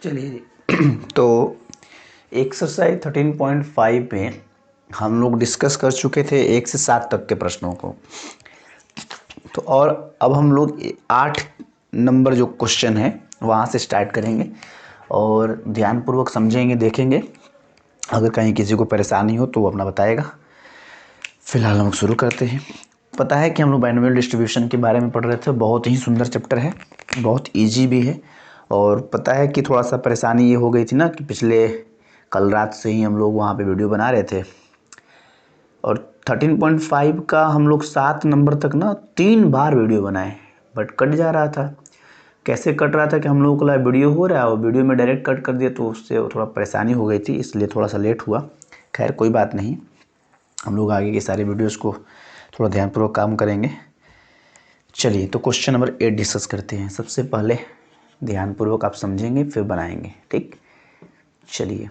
चलिए तो एक्सरसाइज 13.5 में हम लोग डिस्कस कर चुके थे 1 से 7 तक के प्रश्नों को। तो और अब हम लोग 8 नंबर जो क्वेश्चन है वहाँ से स्टार्ट करेंगे और ध्यानपूर्वक समझेंगे, देखेंगे। अगर कहीं किसी को परेशानी हो तो वो अपना बताएगा। फिलहाल हम शुरू करते हैं। पता है कि हम लोग बाइनोमियल डिस्ट्रीब्यूशन के बारे में पढ़ रहे थे। बहुत ही सुंदर चैप्टर है, बहुत इजी भी है। और पता है कि थोड़ा सा परेशानी ये हो गई थी ना कि पिछले कल रात से ही हम लोग वहाँ पे वीडियो बना रहे थे और 13.5 का हम लोग 7 नंबर तक ना 3 बार वीडियो बनाए, बट कट जा रहा था। कैसे कट रहा था कि हम लोगों को लगा वीडियो हो रहा है और वीडियो में डायरेक्ट कट कर दिया, तो उससे थोड़ा परेशानी हो गई थी, इसलिए थोड़ा सा लेट हुआ। खैर कोई बात नहीं, हम लोग आगे के सारे वीडियोस को थोड़ा ध्यानपूर्वक काम करेंगे। चलिए तो क्वेश्चन नंबर 8 डिस्कस करते हैं। सबसे पहले ध्यानपूर्वक आप समझेंगे फिर बनाएंगे, ठीक। चलिए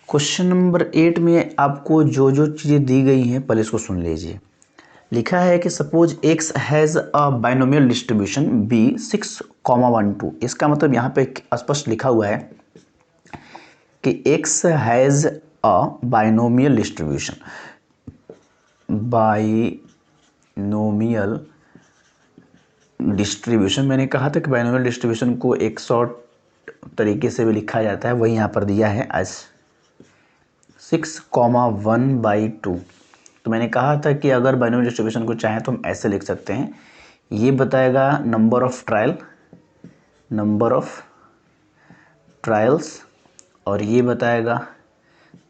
क्वेश्चन नंबर 8 में आपको जो जो चीज़ें दी गई हैं पहले इसको सुन लीजिए। लिखा है कि suppose x has a binomial distribution b 6,12। इसका मतलब यहाँ पे स्पष्ट लिखा हुआ है कि x has a binomial distribution. Binomial distribution, मैंने कहा था कि बाइनोमियल डिस्ट्रीब्यूशन को एक शॉर्ट तरीके से भी लिखा जाता है, वही यहाँ पर दिया है एज 6,1/2। तो मैंने कहा था कि अगर बाइनोमियल डिस्ट्रीब्यूशन को चाहें तो हम ऐसे लिख सकते हैं। ये बताएगा नंबर ऑफ ट्रायल्स और ये बताएगा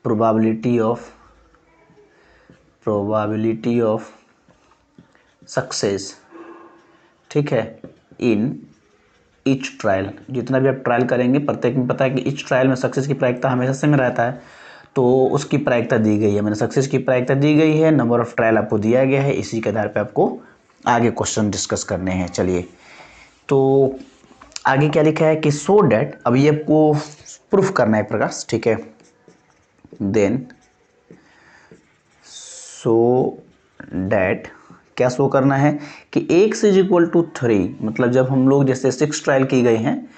प्रोबेबिलिटी ऑफ सक्सेस, ठीक है, इन ईच ट्रायल। जितना भी आप ट्रायल करेंगे प्रत्येक में पता है कि ईच ट्रायल में सक्सेस की प्रायिकता हमेशा से में रहता है, तो उसकी प्रायिकता दी गई है। मैंने सक्सेस की प्रायिकता दी गई है, नंबर ऑफ ट्रायल आपको दिया गया है, इसी के आधार पे आपको आगे क्वेश्चन डिस्कस करने हैं। चलिए तो आगे क्या लिखा है कि सो डैट, अब ये आपको प्रूफ करना है प्रकाश, ठीक है। देन सो डैट, क्या शो करना है कि x इज इक्वल टू 3, मतलब जब हम लोग जैसे 6 ट्रायल की गई हैं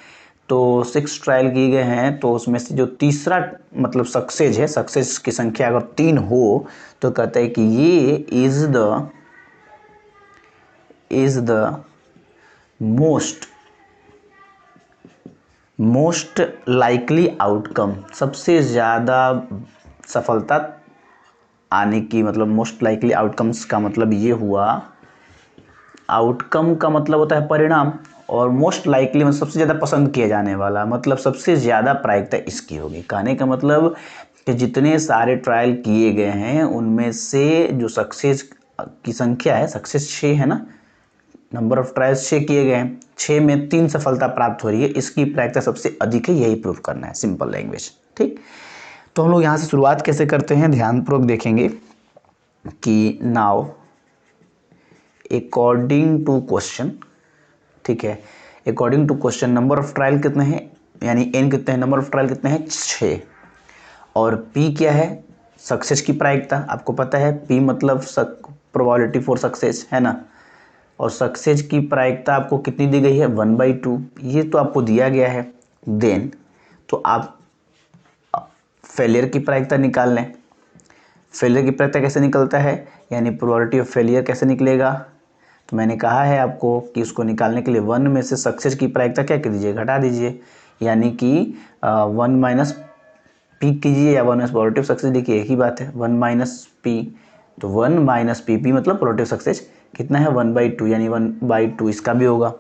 तो 6 ट्रायल की गए हैं तो उसमें से जो तीसरा मतलब सक्सेस है, सक्सेस की संख्या अगर 3 हो तो कहते हैं कि ये is the most likely outcome. सबसे ज़्यादा सफलता आने की, मतलब मोस्ट लाइकली आउटकम्स का मतलब ये हुआ, आउटकम का मतलब होता है परिणाम, और मोस्ट लाइकली मतलब सबसे ज़्यादा पसंद किया जाने वाला, मतलब सबसे ज़्यादा प्रायिकता इसकी होगी। कहने का मतलब कि जितने सारे ट्रायल किए गए हैं उनमें से जो सक्सेस की संख्या है, सक्सेस 6 है ना, नंबर ऑफ ट्रायल्स 6 किए गए हैं, 6 में 3 सफलता प्राप्त हो रही है, इसकी प्रायिकता सबसे अधिक है, यही प्रूफ करना है, सिंपल लैंग्वेज, ठीक। तो हम लोग यहाँ से शुरुआत कैसे करते हैं, ध्यानपूर्वक देखेंगे कि नाउ अकॉर्डिंग टू क्वेश्चन, ठीक है, according to question number of trial कितने हैं, यानी n कितने हैं, नंबर ऑफ ट्रायल कितने हैं 6, और p क्या है, सक्सेस की प्रायिकता। आपको पता है p मतलब प्रोबेबिलिटी फॉर सक्सेस है ना, और सक्सेस की प्रायिकता आपको कितनी दी गई है 1/2, ये तो आपको दिया गया है। देन तो आप फेलियर की प्रायिकता निकाल लें। फेलियर की प्रायिकता कैसे निकलता है, यानी प्रोबेबिलिटी ऑफ फेलियर कैसे निकलेगा, तो मैंने कहा है आपको कि उसको निकालने के लिए 1 में से सक्सेस की प्रायिकता क्या कर दीजिए, घटा दीजिए, यानी कि 1 माइनस पी कीजिए या 1 माइनस प्रोबेबिलिटी ऑफ सक्सेस, देखिए एक ही बात है, 1 माइनस पी, तो 1 माइनस पी मतलब प्रोबेबिलिटी ऑफ सक्सेस कितना है 1/2, यानी 1/2 इसका भी होगा।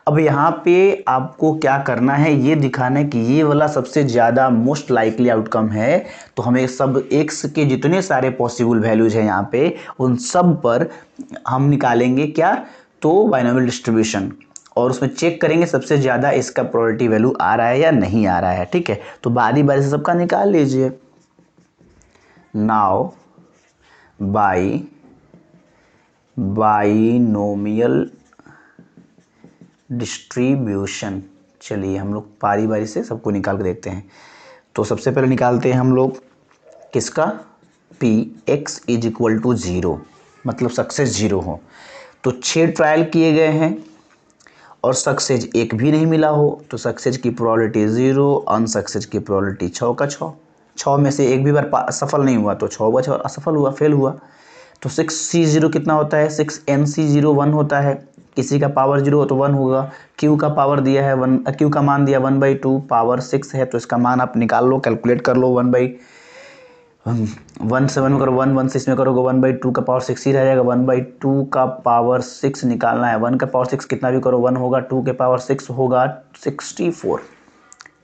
अब यहाँ पे आपको क्या करना है, ये दिखाना है कि ये वाला सबसे ज़्यादा मोस्ट लाइकली आउटकम है, तो हमें सब x के जितने सारे पॉसिबल वैल्यूज हैं यहाँ पे उन सब पर हम निकालेंगे क्या, तो बाइनोमियल डिस्ट्रीब्यूशन, और उसमें चेक करेंगे सबसे ज़्यादा इसका प्रोबेबिलिटी वैल्यू आ रहा है या नहीं आ रहा है, ठीक है। तो बारी बारी से सबका निकाल लीजिए। नाउ बाइनोमियल डिस्ट्रीब्यूशन, चलिए हम लोग बारी बारी से सबको निकाल के देखते हैं। तो सबसे पहले निकालते हैं हम लोग किसका, p x is equal to 0, मतलब सक्सेस 0 हो। तो 6 ट्रायल किए गए हैं और सक्सेस एक भी नहीं मिला हो तो सक्सेस की प्रोबेबिलिटी 0, अनसक्सेस की प्रोबेबिलिटी 6 का 6। 6 में से एक भी बार सफल नहीं हुआ तो 6 बार असफल हुआ, फेल हुआ। तो 6C0 कितना होता है, 6NC0 1 होता है। किसी का पावर 0 हो तो 1 होगा। Q का पावर दिया है 1, Q का मान दिया 1/2, पावर 6 है तो इसका मान आप निकाल लो, कैलकुलेट कर लो। 1 से 1 करो 1 से इसमें करोगे 1/2 का पावर 6 ही रह जाएगा। 1/2 का पावर 6 निकालना है। 1 का पावर 6 कितना भी करो 1 होगा, 2 के पावर 6 होगा 64।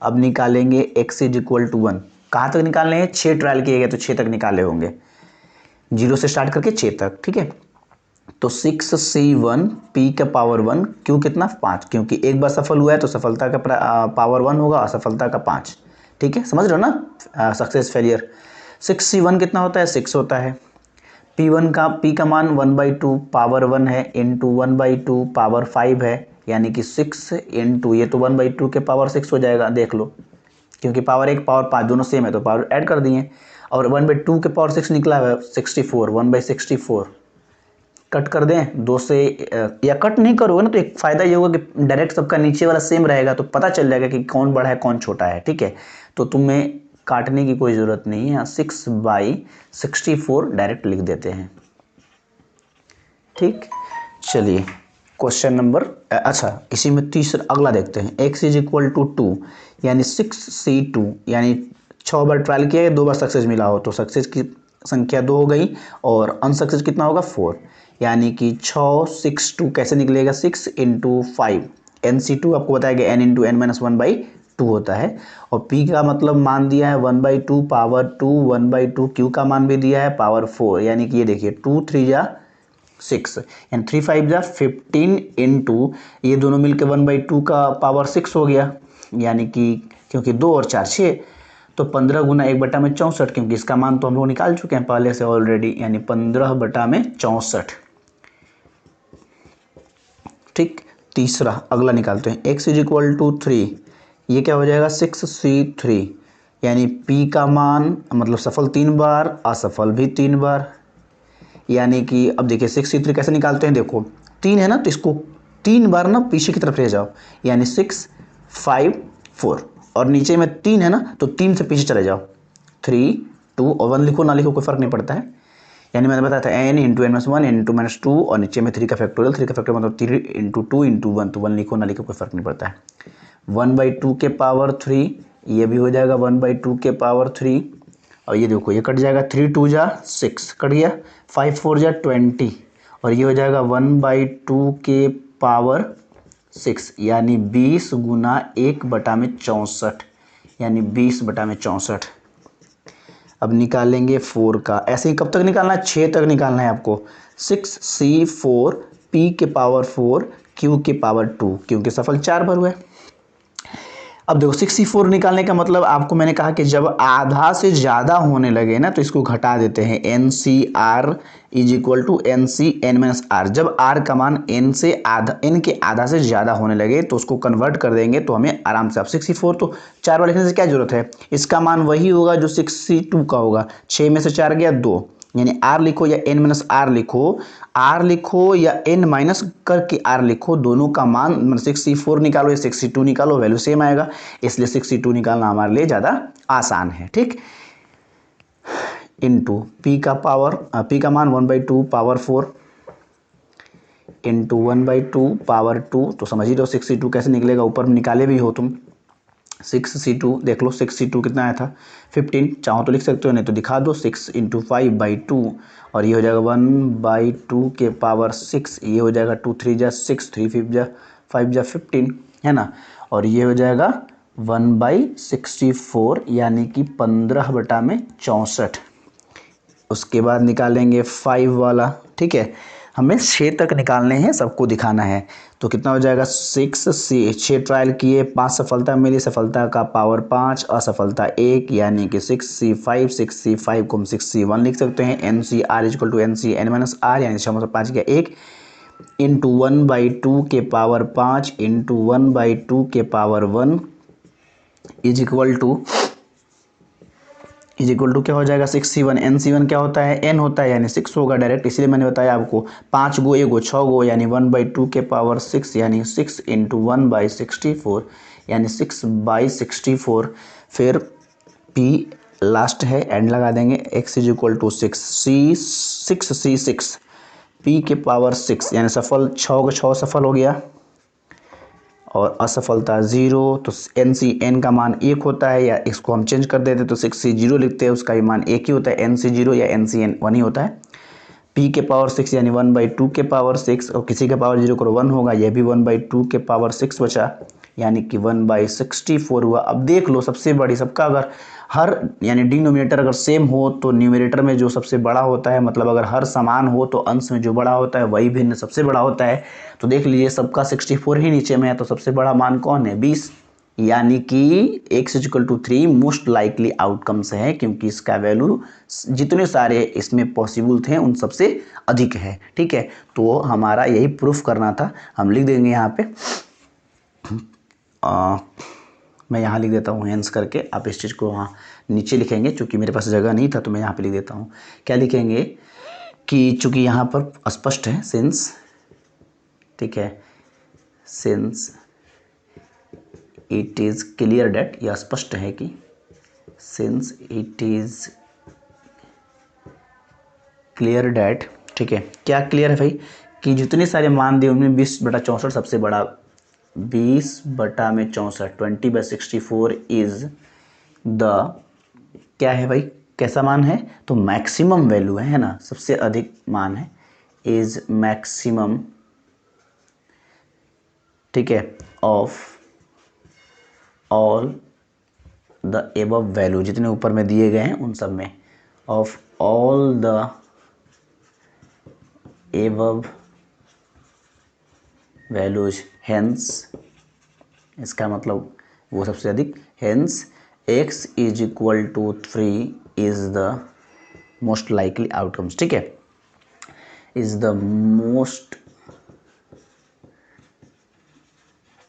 अब निकालेंगे x इज इक्वल टू 1। कहाँ तक निकालने हैं, 6 ट्रायल किए गए तो 6 तक निकाले होंगे, 0 से स्टार्ट करके 6 तक, ठीक है। तो 6C1 p का पावर 1, Q कितना 5, क्योंकि एक बार सफल हुआ है तो सफलता का पावर 1 होगा, असफलता का 5, ठीक है, समझ रहे हो ना, सक्सेस फेलियर। 6C1 कितना होता है, 6 होता है। P का मान 1/2 पावर 1 है, इंटू 1/2 पावर 5 है, यानी कि 6 इंटू ये तो 1/2 के पावर 6 हो जाएगा, देख लो, क्योंकि पावर 1 पावर 5 दोनों सेम है तो पावर ऐड कर दिए। और 1/2 के पावर 6 निकला है 64, 1/64 कट कर दें 2 से, या कट नहीं करोगे ना तो एक फ़ायदा ये होगा कि डायरेक्ट सबका नीचे वाला सेम रहेगा तो पता चल जाएगा कि कौन बड़ा है कौन छोटा है, ठीक है। तो तुम्हें काटने की कोई ज़रूरत नहीं है, यहाँ 6/64 डायरेक्ट लिख देते हैं, ठीक। चलिए क्वेश्चन नंबर, अच्छा इसी में तीसरा अगला देखते हैं। x इज इक्वल टू 2 यानी 6C2, यानी 6 बार ट्रायल किया है, 2 बार सक्सेस मिला हो तो सक्सेस की संख्या 2 हो गई और अनसक्सेस कितना होगा 4, यानी कि 6 6 2 कैसे निकलेगा, 6 इंटू 5, NC2 आपको बताया गया n इंटू n-1/2 होता है। और p का मतलब मान दिया है 1/2 पावर 2, 1/2 q का मान भी दिया है पावर 4, यानी कि ये देखिए 2 3 जा 6 एंड 3 5 जा 15 इंटू ये दोनों मिलकर 1/2 का पावर 6 हो गया, यानी कि क्योंकि 2 और 4 6 तो 15 गुना 1/64, क्योंकि इसका मान तो हम लोग निकाल चुके हैं पहले से ऑलरेडी, यानी 15/64, ठीक। तीसरा अगला निकालते हैं, x इज इक्वल टू 3, ये क्या हो जाएगा 6C3, यानी p का मान मतलब सफल 3 बार, असफल भी 3 बार, यानी कि अब देखिए 6C3 कैसे निकालते हैं, देखो 3 है ना तो इसको 3 बार ना पीछे की तरफ ले जाओ, यानी 6 5 4, और नीचे में 3 है ना तो 3 से पीछे चले जाओ, 3 2 और 1 लिखो ना लिखो कोई फर्क नहीं पड़ता है, यानी मैंने बताया था n इंटू n-1 इंटू -2 और नीचे में 3 का फैक्टोरियल, 3 का फैक्टोरियल मतलब 3 इंटू 2 इंटू 1, तो 1 लिखो ना लिखो कोई फर्क नहीं पड़ता है। 1/2 के पावर 3, ये भी हो जाएगा 1/2 के पावर 3, और ये देखो ये कट जाएगा, 3 2 जा 6 कट गया, 5 4 जा 20, और ये हो जाएगा 1/2 के पावर 6, यानी 20 गुना 1/64, यानी 20/64। अब निकालेंगे 4 का, ऐसे ही कब तक निकालना है, 6 तक निकालना है आपको। 6C4 p के पावर 4 q के पावर 2, क्योंकि सफल 4 बार हुआ है। अब देखो 6C4 निकालने का मतलब आपको मैंने कहा कि जब आधा से ज़्यादा होने लगे ना तो इसको घटा देते हैं, NCR is equal to NC(n-r), जब r का मान n से आधा, n के आधा से ज़्यादा होने लगे तो उसको कन्वर्ट कर देंगे तो हमें आराम से। अब 6C4 तो 4 बार लिखने से क्या जरूरत है, इसका मान वही होगा जो 6C2 का होगा, 6 में से 4 गया 2, यानी r लिखो या n-r लिखो, r लिखो या n माइनस करके r लिखो, दोनों का मान मतलब 6C4 निकालो या 6C2 निकालो वैल्यू सेम आएगा, इसलिए 6C2 निकालना हमारे लिए ज़्यादा आसान है, ठीक। इंटू p का मान 1/2 पावर 4 इंटू 1/2 पावर 2, तो समझ ही रहो 6C2 कैसे निकलेगा, ऊपर में निकाले भी हो तुम। 6C2 देख लो, 6C2 कितना आया था 15, चाहो तो लिख सकते हो नहीं तो दिखा दो, 6 इंटू 5/2, और ये हो जाएगा 1/2 के पावर 6, ये हो जाएगा 2 3 जा 6, 3 5 जा 15, है ना, और ये हो जाएगा 1/64, यानी कि 15/64। उसके बाद निकालेंगे 5 वाला, ठीक है, हमें 6 तक निकालने हैं, सबको दिखाना है। तो कितना हो जाएगा 6 ट्रायल किए, 5 सफलता मिली, सफलता का पावर 5, असफलता 1, यानी कि 6C5 को हम 6C1 लिख सकते हैं। NCR इक्वल टू NC(n-r), यानी 6 गया 1 इंटू 1/2 के पावर 5 इंटू 1/2 के power 1 is equal to is equal to क्या हो जाएगा 6c1, nc1 क्या होता है n होता है यानी 6 होगा डायरेक्ट, इसलिए मैंने बताया आपको 5 गो एगो 6 गो यानी 1/2 के पावर 6 यानी 6 इंटू 1/64 यानी 6/64। फिर p लास्ट है एंड लगा देंगे, x is equal to 6 p के पावर 6 यानी सफल 6 का 6 सफल हो गया और असफलता 0। तो n का मान 1 होता है, या इसको हम चेंज कर देते तो 6c0 लिखते हैं, उसका भी मान 1 ही होता है, nc0 या ncn 1 ही होता है। p के पावर 6 यानी 1/2 के पावर 6 और किसी का पावर 0 करो 1 होगा, यह भी 1/2 के पावर 6 बचा यानी कि 1/64 हुआ। अब देख लो सबसे बड़ी, सबका अगर हर यानी डिनोमिनेटर अगर सेम हो तो न्यूमरेटर में जो सबसे बड़ा होता है, मतलब अगर हर समान हो तो अंश में जो बड़ा होता है वही भिन्न सबसे बड़ा होता है। तो देख लीजिए सबका 64 ही नीचे में है, तो सबसे बड़ा मान कौन है 20, यानी कि x equal to 3 most likely outcomes है, क्योंकि इसका वैल्यू जितने सारे इसमें पॉसिबल थे उन सबसे अधिक है। ठीक है, तो हमारा यही प्रूफ करना था। हम लिख देंगे यहाँ पे मैं यहाँ लिख देता हूँ हेंस करके, आप इस चीज़ को वहाँ नीचे लिखेंगे, चूँकि मेरे पास जगह नहीं था तो मैं यहाँ पे लिख देता हूँ। क्या लिखेंगे कि चूँकि यहाँ पर स्पष्ट है सिंस, ठीक है, since it is clear that, यह स्पष्ट है कि since it is clear that, ठीक है, क्या क्लियर है भाई कि जितने सारे मान दिए उनमें 20/64 सबसे बड़ा, 20/64 20/64 इज द, क्या है भाई, कैसा मान है तो मैक्सिमम वैल्यू है ना, सबसे अधिक मान है, इज मैक्सिमम, ठीक है, of all the above value, जितने ऊपर में दिए गए हैं उन सब में, of all the above values, hence इसका मतलब वो सबसे अधिक, hence x is equal to 3 is the most likely outcomes. ठीक है, is the most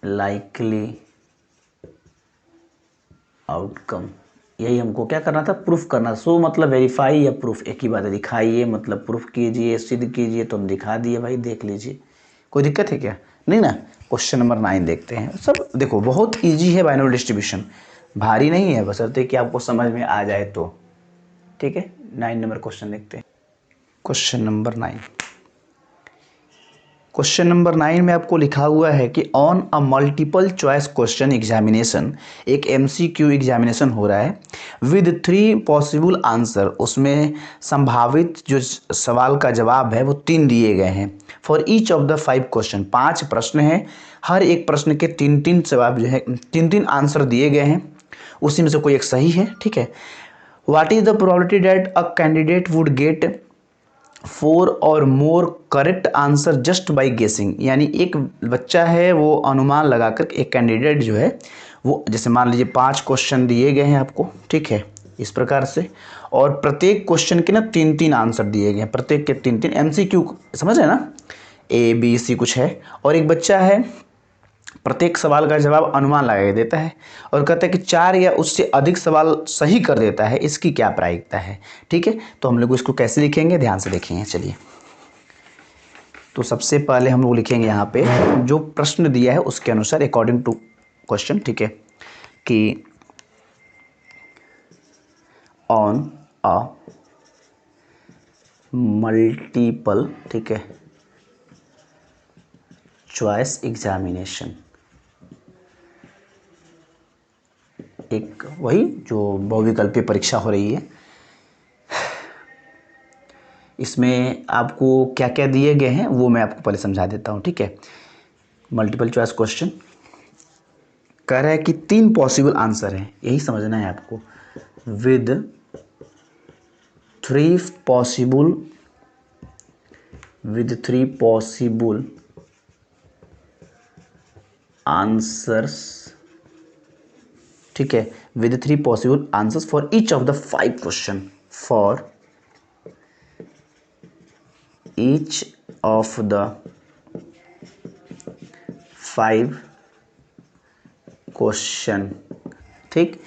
likely outcome, यही हमको क्या करना था, प्रूफ करना। सो मतलब वेरीफाई या प्रूफ एक ही बात है, दिखाइए मतलब प्रूफ कीजिए, सिद्ध कीजिए, तो हम दिखा दिए भाई, देख लीजिए, कोई दिक्कत है क्या, नहीं ना। क्वेश्चन नंबर 9 देखते हैं। सब देखो बहुत इजी है, बाइनोमियल डिस्ट्रीब्यूशन भारी नहीं है, बशर्ते कि आपको समझ में आ जाए तो। ठीक है, 9 नंबर क्वेश्चन देखते हैं। क्वेश्चन नंबर 9, क्वेश्चन नंबर 9 में आपको लिखा हुआ है कि on a multiple choice question examination, एक MCQ एग्जामिनेशन हो रहा है विद 3 पॉसिबल आंसर, उसमें संभावित जो सवाल का जवाब है वो 3 दिए गए हैं। For each of the 5 question, 5 प्रश्न हैं, हर एक प्रश्न के 3-3 जवाब जो है 3-3 आंसर दिए गए हैं, उसी में से कोई एक सही है। ठीक है, what is the probability that a candidate would get 4 और more correct answer just by गेसिंग, यानी एक बच्चा है वो अनुमान लगाकर, एक कैंडिडेट जो है वो, जैसे मान लीजिए 5 क्वेश्चन दिए गए हैं आपको, ठीक है, इस प्रकार से, और प्रत्येक क्वेश्चन के ना 3-3 आंसर दिए गए हैं, प्रत्येक के 3-3 MCQ, समझ रहे ना, ABC कुछ है, और एक बच्चा है प्रत्येक सवाल का जवाब अनुमान लगा के देता है और कहता है कि 4 या उससे अधिक सवाल सही कर देता है, इसकी क्या प्रायिकता है। ठीक है, तो हम लोग इसको कैसे लिखेंगे, ध्यान से देखेंगे। चलिए, तो सबसे पहले हम लोग लिखेंगे यहाँ पे जो प्रश्न दिया है उसके अनुसार अकॉर्डिंग टू क्वेश्चन, ठीक है, कि ऑन अ मल्टीपल, ठीक है, चॉइस एग्जामिनेशन, एक वही जो बहुविकल्पीय परीक्षा हो रही है, इसमें आपको क्या क्या दिए गए हैं वो मैं आपको पहले समझा देता हूँ। ठीक है, मल्टीपल चॉइस क्वेश्चन कह रहा है कि 3 पॉसिबल आंसर हैं, यही समझना है आपको, विद 3 पॉसिबल आंसर्स, ठीक है, with 3 possible answers for each of the 5 question, for each of the 5 question, ठीक,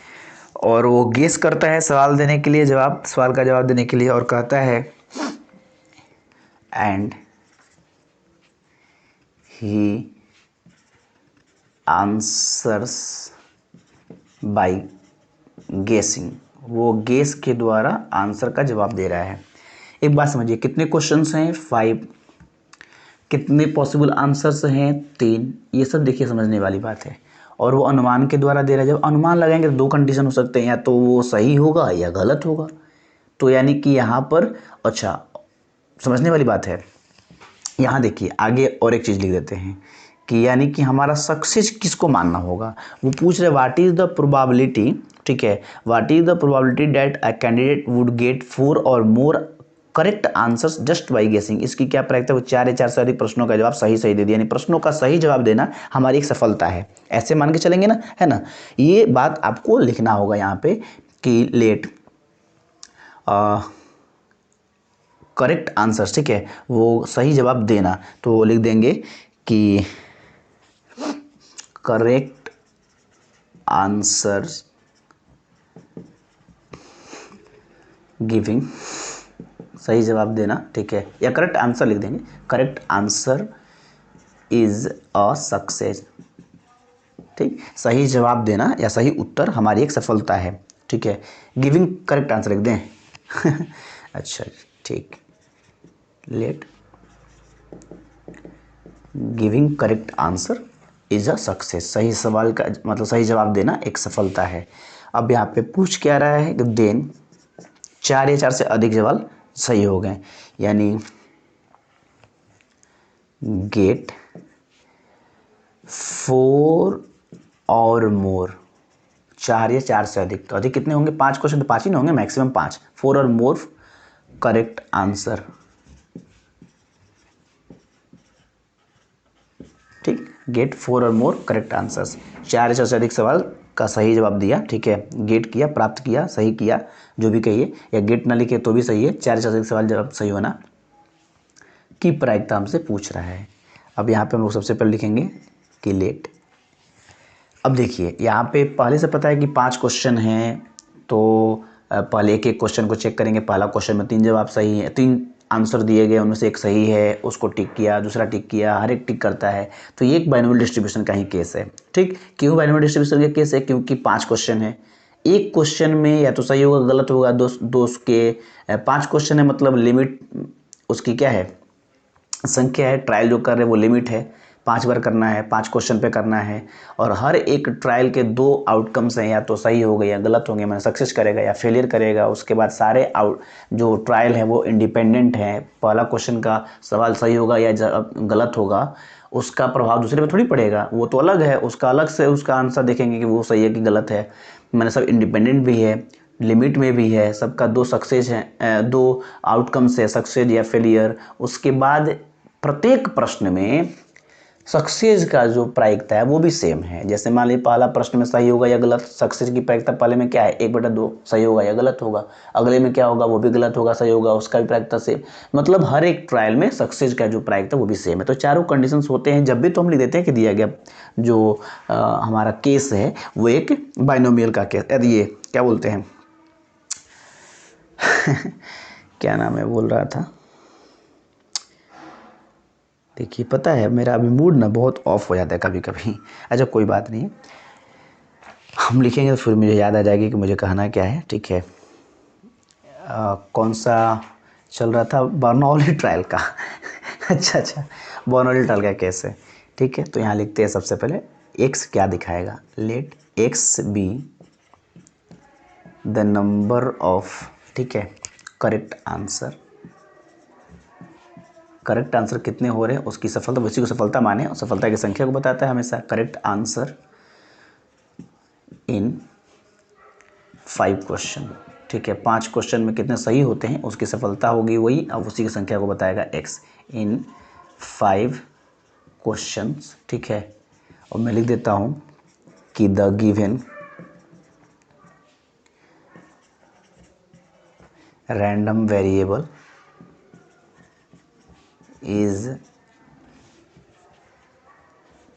और वो गेस करता है सवाल देने के लिए, सवाल का जवाब देने के लिए, और कहता है एंड ही आंसर्स बाय गेसिंग, वो गेस के द्वारा आंसर का जवाब दे रहा है। एक बात समझिए, कितने क्वेश्चंस हैं? 5। कितने पॉसिबल आंसर्स हैं? 3। ये सब देखिए समझने वाली बात है। और वो अनुमान के द्वारा दे रहा है। जब अनुमान लगाएंगे तो 2 कंडीशन हो सकते हैं, या तो वो सही होगा या गलत होगा। तो यानी कि यहाँ पर अच्छा समझने वाली बात है। यहाँ देखिए आगे और एक चीज़ लिख देते हैं कि यानी कि हमारा सक्सेस किसको मानना होगा। वो पूछ रहे व्हाट इज़ द प्रोबेबिलिटी, ठीक है, what is the probability that a candidate would get 4 और more correct answers just by गेसिंग। इसकी क्या प्रायिकता? वो 4 या 4 से अधिक प्रश्नों का जवाब सही दे दिया, यानी प्रश्नों का सही जवाब देना हमारी एक सफलता है। ऐसे मान के चलेंगे ना, है ना। ये बात आपको लिखना होगा यहाँ पे कि लेट करेक्ट आंसर्स, ठीक है, वो सही जवाब देना। तो लिख देंगे कि करेक्ट आंसर्स गिविंग, सही जवाब देना, ठीक है, या करेक्ट आंसर लिख देंगे, correct answer is a success. ठीक, सही जवाब देना या सही उत्तर हमारी एक सफलता है, ठीक है। गिविंग करेक्ट आंसर लिख दें। अच्छा ठीक, let giving correct answer is a success, सही सवाल का मतलब सही जवाब देना एक सफलता है। अब यहाँ पे पूछ क्या रहा है कि देन 4 या 4 से अधिक जवाब सही हो गए, यानी गेट 4 और मोर, 4 या 4 से अधिक। तो अधिक कितने होंगे? 5 क्वेश्चन तो 5 ही ना होंगे, मैक्सिमम 5। 4 और मोर करेक्ट आंसर, ठीक, गेट 4 और मोर करेक्ट आंसर्स। 4 या 4 से अधिक सवाल का सही जवाब दिया, ठीक है, गेट किया, प्राप्त किया, सही किया, जो भी कहिए, या गेट ना लिखे तो भी सही है। 4 या 4 से अधिक सवाल जवाब सही होना की प्रायिकता हमसे पूछ रहा है। अब यहाँ पे हम लोग सबसे पहले लिखेंगे कि लेट। अब देखिए यहाँ पे पहले से पता है कि 5 क्वेश्चन हैं, तो पहले एक एक क्वेश्चन को चेक करेंगे। पहला क्वेश्चन में 3 जवाब सही है, 3 आंसर दिए गए, उनमें से एक सही है, उसको टिक किया, दूसरा टिक किया, हर एक टिक करता है। तो ये एक बाइनोमियल डिस्ट्रीब्यूशन का ही केस है। ठीक, क्यों बाइनोमियल डिस्ट्रीब्यूशन का केस है? क्योंकि 5 क्वेश्चन है, एक क्वेश्चन में या तो सही होगा गलत होगा। दो उसके 5 क्वेश्चन है, मतलब लिमिट उसकी क्या है? संख्या है। ट्रायल जो कर रहे हैं वो लिमिट है, 5 बार करना है, 5 क्वेश्चन पे करना है। और हर एक ट्रायल के 2 आउटकम्स हैं, या तो सही हो गए या गलत होंगे, मैंने सक्सेस करेगा या फेलियर करेगा। उसके बाद सारे जो ट्रायल है वो इंडिपेंडेंट हैं। पहला क्वेश्चन का सवाल सही होगा या गलत होगा, उसका प्रभाव दूसरे पे थोड़ी पड़ेगा, वो तो अलग है, उसका अलग से उसका आंसर देखेंगे कि वो सही है कि गलत है। मैंने सब इंडिपेंडेंट भी है, लिमिट में भी है, सबका 2 सक्सेस है, 2 आउटकम्स है, सक्सेस या फेलियर। उसके बाद प्रत्येक प्रश्न में सक्सेस का जो प्रायिकता है वो भी सेम है। जैसे मान लीजिए पहला प्रश्न में सही होगा या गलत, सक्सेस की प्रायिकता पहले में क्या है? 1/2 सही होगा या गलत होगा। अगले में क्या होगा? वो भी गलत होगा, सही होगा, उसका भी प्रायिकता सेम। मतलब हर एक ट्रायल में सक्सेस का जो प्रायिकता वो भी सेम है। तो चारों कंडीशंस होते हैं जब भी, तो हम लिख देते हैं कि दिया गया जो हमारा केस है वो एक बाइनोमियल का केस। ये क्या बोलते हैं क्या नाम है, बोल रहा था, देखिए पता है मेरा अभी मूड ना बहुत ऑफ हो जाता है कभी कभी। अच्छा कोई बात नहीं, हम लिखेंगे तो फिर मुझे याद आ जाएगी कि मुझे कहना क्या है, ठीक है। कौन सा चल रहा था? बर्नौली ट्रायल का। अच्छा, बर्नौली ट्रायल का केस है, ठीक है। तो यहाँ लिखते हैं सबसे पहले एक्स क्या दिखाएगा, let x be the number of, ठीक है, करेक्ट आंसर। करेक्ट आंसर कितने हो रहे हैं उसकी सफलता, उसी को सफलता माने, और सफलता की संख्या को बताता है हमेशा। करेक्ट आंसर इन 5 क्वेश्चन, ठीक है, 5 क्वेश्चन में कितने सही होते हैं उसकी सफलता होगी वही, अब उसी की संख्या को बताएगा x इन 5 क्वेश्चंस, ठीक है। और मैं लिख देता हूँ कि the given random variable is,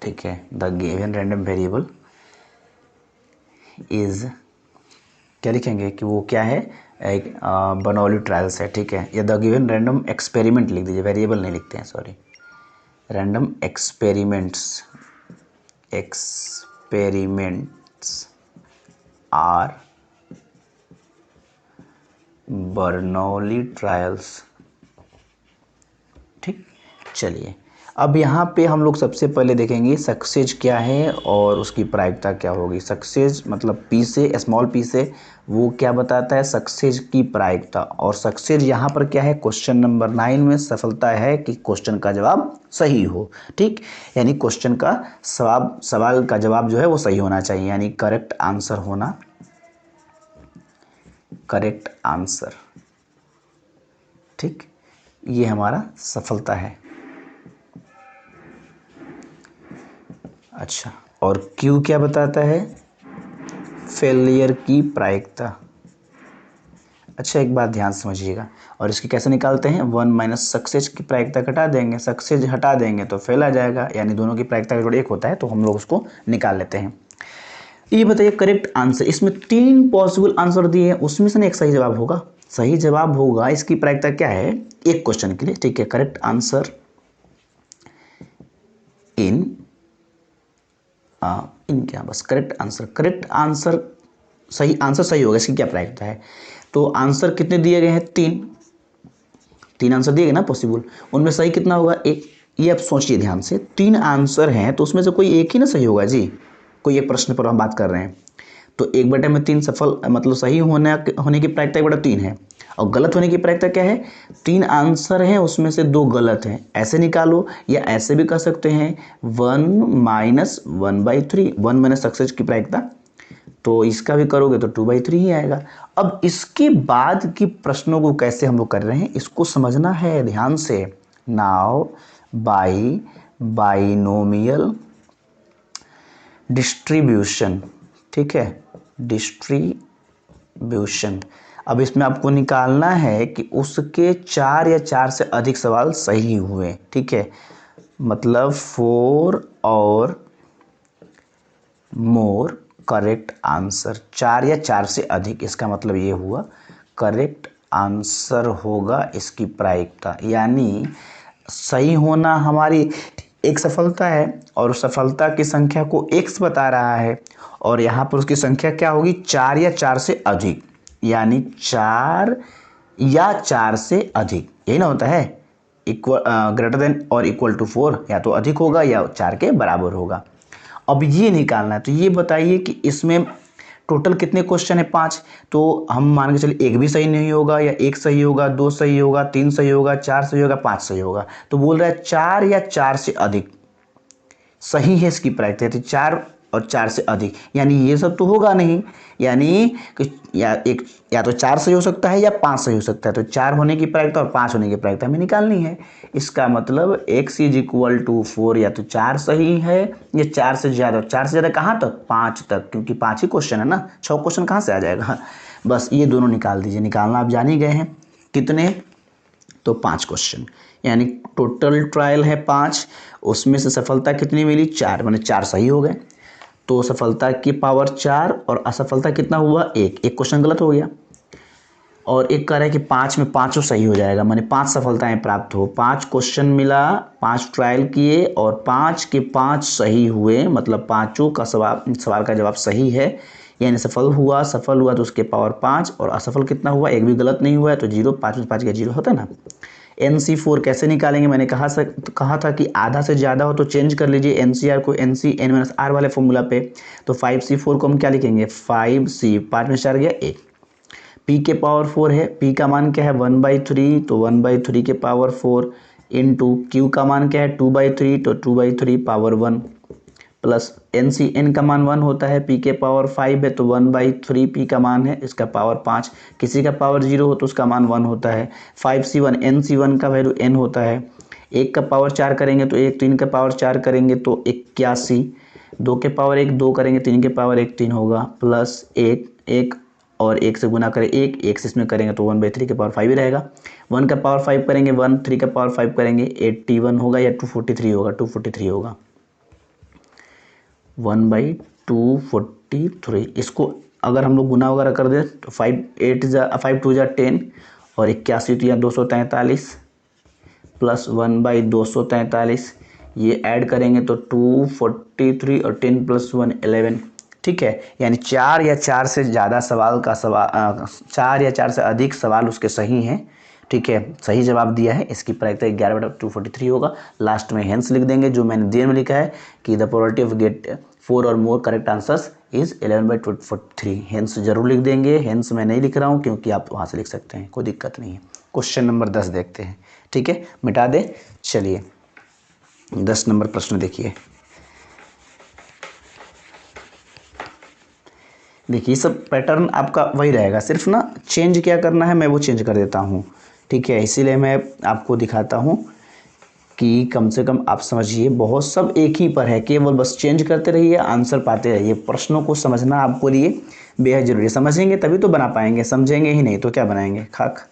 ठीक है, the given random variable is क्या लिखेंगे कि वो क्या है, एक बर्नौली ट्रायल्स है, ठीक है। या द गिवन रैंडम एक्सपेरिमेंट लिख दीजिए, वेरिएबल नहीं लिखते हैं, sorry, random experiments are Bernoulli trials, ठीक। चलिए अब यहाँ पे हम लोग सबसे पहले देखेंगे सक्सेस क्या है और उसकी प्रायिकता क्या होगी। सक्सेस मतलब पी से, स्मॉल पी से, वो क्या बताता है, सक्सेस की प्रायिकता। और सक्सेस यहाँ पर क्या है, क्वेश्चन नंबर 9 में सफलता है कि क्वेश्चन का जवाब सही हो, ठीक। यानी क्वेश्चन का सवाल का जवाब जो है वो सही होना चाहिए, यानी करेक्ट आंसर होना, करेक्ट आंसर, ठीक। ये हमारा सफलता है। अच्छा, और क्यू क्या बताता है, फेलियर की प्रायिकता। अच्छा एक बात ध्यान समझिएगा, और इसकी कैसे निकालते हैं, 1 माइनस सक्सेस की प्रायिकता घटा देंगे, सक्सेस हटा देंगे तो फेल आ जाएगा, यानी दोनों की प्रायिकता का जोड़ 1 होता है, तो हम लोग उसको निकाल लेते हैं। ये बताइए करेक्ट आंसर, इसमें 3 पॉसिबल आंसर दिए हैं, उसमें से एक सही जवाब होगा, सही जवाब होगा। इसकी प्रायिकता क्या है, एक क्वेश्चन के लिए, ठीक है। करेक्ट आंसर इन क्या, बस करेक्ट आंसर सही आंसर सही होगा, इसकी क्या प्रायिकता है। तो आंसर कितने दिए गए हैं, 3 आंसर दिए गए ना पॉसिबल, उनमें सही कितना होगा, 1। ये आप सोचिए ध्यान से, 3 आंसर हैं तो उसमें से कोई एक ही ना सही होगा जी, कोई एक प्रश्न पर हम बात कर रहे हैं, तो 1/3 सफल मतलब सही होने की प्रायिकता 1/3 है, और गलत होने की प्रायिकता क्या है, 3 आंसर हैं उसमें से 2 गलत हैं, ऐसे निकालो, या ऐसे भी कर सकते हैं 1 माइनस 1/3, 1 माइनस सक्सेस की प्रायिकता, तो इसका भी करोगे तो 2/3 ही आएगा। अब इसके बाद की प्रश्नों को कैसे हम लोग कर रहे हैं इसको समझना है ध्यान से। नाउ बाइनोमियल डिस्ट्रीब्यूशन, ठीक है, डिस्ट्रीब्यूशन। अब इसमें आपको निकालना है कि उसके 4 या 4 से अधिक सवाल सही हुए, ठीक है, मतलब 4 और मोर करेक्ट आंसर, 4 या 4 से अधिक, इसका मतलब ये हुआ करेक्ट आंसर होगा इसकी प्रायिकता, यानी सही होना हमारी एक सफलता है, और सफलता की संख्या को x बता रहा है, और यहाँ पर उसकी संख्या क्या होगी, 4 या 4 से अधिक, यानी 4 या 4 से अधिक, यही ना होता है, इक्वल ग्रेटर देन और इक्वल टू 4, या तो अधिक होगा या 4 के बराबर होगा। अब ये निकालना है, तो ये बताइए कि इसमें टोटल कितने क्वेश्चन है, 5, तो हम मान के चलिए एक भी सही नहीं होगा, या 1 सही होगा, 2 सही होगा, 3 सही होगा, 4 सही होगा, 5 सही होगा, तो बोल रहा है 4 या 4 से अधिक सही है इसकी प्रायिकता, तो 4 और 4 से अधिक, यानी ये सब तो होगा नहीं, यानी कि या तो 4 सही हो सकता है या 5 सही हो सकता है, तो 4 होने की प्रायिकता और 5 होने की प्रायिकता हमें निकालनी है। इसका मतलब x = 4, या तो 4 सही है या 4 से ज़्यादा, 4 से ज़्यादा कहाँ तक, 5 तक, क्योंकि 5 ही क्वेश्चन है ना, 6 क्वेश्चन कहाँ से आ जाएगा। बस ये दोनों निकाल दीजिए, निकालना आप जान ही गए हैं, कितने, तो 5 क्वेश्चन, यानी टोटल ट्रायल है 5, उसमें से सफलता कितनी मिली, 4, माने 4 सही हो गए, तो सफलता की पावर 4, और असफलता कितना हुआ, 1 क्वेश्चन गलत हो गया, और एक कह रहा है कि 5 में 5 सही हो जाएगा, माने 5 सफलताएं प्राप्त हो, 5 क्वेश्चन मिला, 5 ट्रायल किए और 5 के 5 सही हुए, मतलब पाँचों का सवाल का जवाब सही है, यानी सफल हुआ तो उसके पावर 5, और असफल कितना हुआ, एक भी गलत नहीं हुआ है, तो 0, 5 में 5 का 0 होता है ना। NC4 कैसे निकालेंगे, मैंने कहा था कि आधा से ज़्यादा हो तो चेंज कर लीजिए NCR को NC(n-r) वाले फॉर्मूला पे, तो 5C4 को हम क्या लिखेंगे, 5C, 5 में 4 गया 1, P के पावर 4 है, P का मान क्या है 1/3, तो 1/3 के पावर 4 इंटू Q का मान क्या है 2/3, तो 2/3 पावर 1, प्लस NC(n) का मान 1 होता है, P के पावर 5 है, तो 1/3 P का मान है, इसका पावर 5, किसी का पावर 0 हो तो उसका मान 1 होता है, 5C1 NC1 का वैल्यू n होता है, 1 का पावर 4 करेंगे तो 1, 3 का पावर 4 करेंगे तो 81, 2 के पावर 1 2 करेंगे, 3 के पावर 1 3 होगा, प्लस 1 और 1 से गुना करें 1 से इसमें करेंगे तो 1/3 के पावर 5 ही रहेगा, 1 का पावर 5 करेंगे 1, 3 का पावर 5 करेंगे 81 होगा, या 243 होगा, 243 होगा, 1/243, इसको अगर हम लोग गुना वगैरह कर दें तो 5 और 81 या 243 प्लस 1/243, ये ऐड करेंगे तो 243 और 10 + 1 11। ठीक है, यानी 4 या 4 से ज़्यादा सवाल का 4 या 4 से अधिक सवाल उसके सही हैं। ठीक है, सही जवाब दिया है, इसकी प्रायिकता 11/243 होगा। लास्ट में हेंस लिख देंगे, जो मैंने देर में लिखा है कि द प्रोबेबिलिटी ऑफ गेट 4 और more correct answers is 11/243। Hence जरूर लिख देंगे, हेंस मैं नहीं लिख रहा हूँ क्योंकि आप वहाँ से लिख सकते हैं, कोई दिक्कत नहीं है। क्वेश्चन नंबर 10 देखते हैं। ठीक है, मिटा दें। चलिए 10 नंबर प्रश्न देखिए। देखिए सब पैटर्न आपका वही रहेगा, सिर्फ ना चेंज क्या करना है मैं वो चेंज कर देता हूँ। ठीक है, इसीलिए मैं आपको दिखाता हूँ कि कम से कम आप समझिए, बहुत सब एक ही पर है, केवल बस चेंज करते रहिए, आंसर पाते रहिए। प्रश्नों को समझना आपको लिए बेहद जरूरी है, समझेंगे तभी तो बना पाएंगे, समझेंगे ही नहीं तो क्या बनाएंगे, खाक।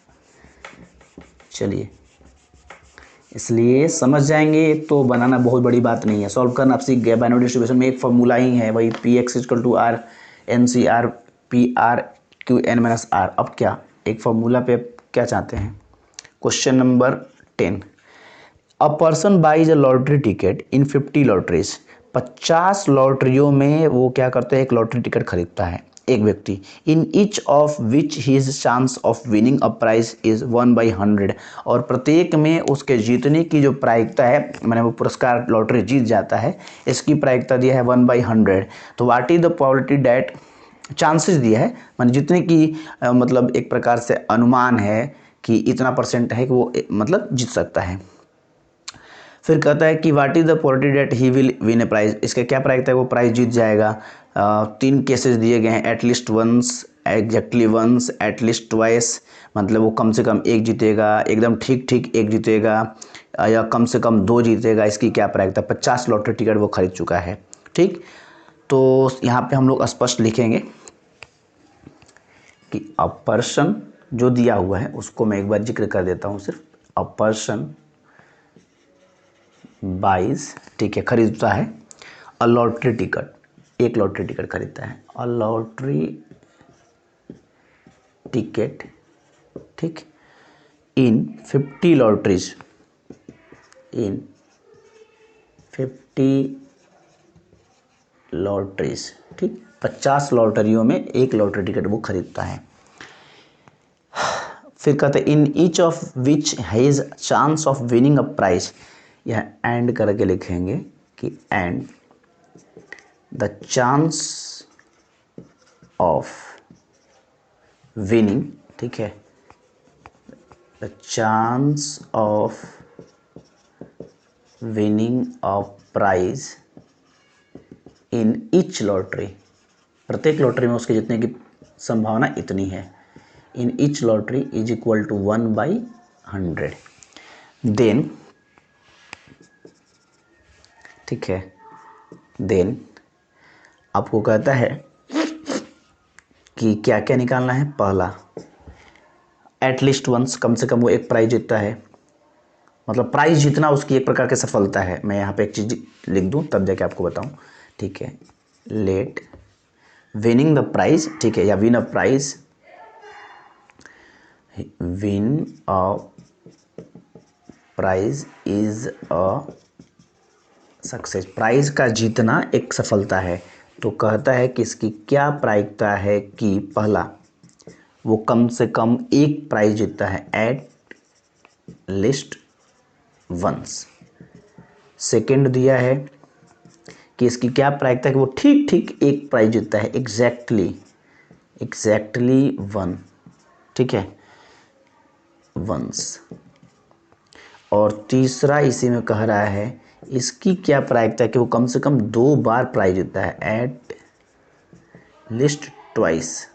चलिए, इसलिए समझ जाएंगे तो बनाना बहुत बड़ी बात नहीं है, सॉल्व करना आप सीख गए। बाइनरी डिस्ट्रीब्यूशन में एक फॉर्मूला ही है, वही Px = R NCR PR Qn-R। अब क्या एक फॉर्मूला पे क्या चाहते हैं। Question number 10, a person buys a lottery ticket in 50 lotteries. 50 लॉटरियों में वो क्या करते हैं, एक लॉटरी टिकट खरीदता है एक व्यक्ति। In each of which his chance of winning a prize is 1/100। और प्रत्येक में उसके जीतने की जो प्रायिकता है, मैंने वो पुरस्कार लॉटरी जीत जाता है, इसकी प्रायिकता दिया है 1/100। तो what is the probability that, chances दिया है, मान जितने की मतलब एक प्रकार से अनुमान है कि इतना % है कि वो मतलब जीत सकता है। फिर कहता है कि what is the probability that he will win a prize, इसका क्या प्रायिकता है वो प्राइज जीत जाएगा। 3 केसेस दिए गए हैं, at least once, exactly once, at least twice, मतलब वो कम से कम एक जीतेगा, एकदम ठीक ठीक एक जीतेगा, या कम से कम 2 जीतेगा। इसकी क्या प्रायिकता, 50 लॉटरी टिकट वो खरीद चुका है। ठीक, तो यहाँ पे हम लोग स्पष्ट लिखेंगे कि अ पर्सन जो दिया हुआ है उसको मैं एक बार जिक्र कर देता हूँ सिर्फ। अ पर्सन बाइज, ठीक है, खरीदता है अ लॉटरी टिकट, एक लॉटरी टिकट खरीदता है, अ लॉटरी टिकट, ठीक, इन 50 लॉटरीज, इन 50 लॉटरीज, ठीक, 50 लॉटरियों में एक लॉटरी टिकट वो खरीदता है। फिर कहते हैं in each of which has chance of winning a prize, यह एंड करके लिखेंगे कि and the chance of winning, ठीक है, the chance of winning a prize in each lottery, प्रत्येक लॉटरी में उसके जीतने की संभावना इतनी है, in each lottery is equal to 1/100। Then, ठीक है, देन आपको कहता है कि क्या क्या निकालना है। पहला, एटलीस्ट वंस, कम से कम वो एक प्राइज जीतता है, मतलब प्राइज जीतना उसकी एक प्रकार की सफलता है। मैं यहाँ पे एक चीज़ लिख दूँ तब जाके आपको बताऊँ। ठीक है, लेट विनिंग द प्राइज, ठीक है, या win a prize, win a prize is a success, prize का जीतना एक सफलता है। तो कहता है कि इसकी क्या प्रायिकता है कि पहला, वो कम से कम एक प्राइज जीतता है, एट लिस्ट वंस। सेकेंड दिया है कि इसकी क्या प्रायिकता है कि वो ठीक ठीक एक प्राइज जीतता है, एग्जैक्टली वन, ठीक है, वंस। और तीसरा इसी में कह रहा है इसकी क्या प्रायिकता है कि वो कम से कम 2 बार प्राइज जीतता है, एट लिस्ट ट्वाइस,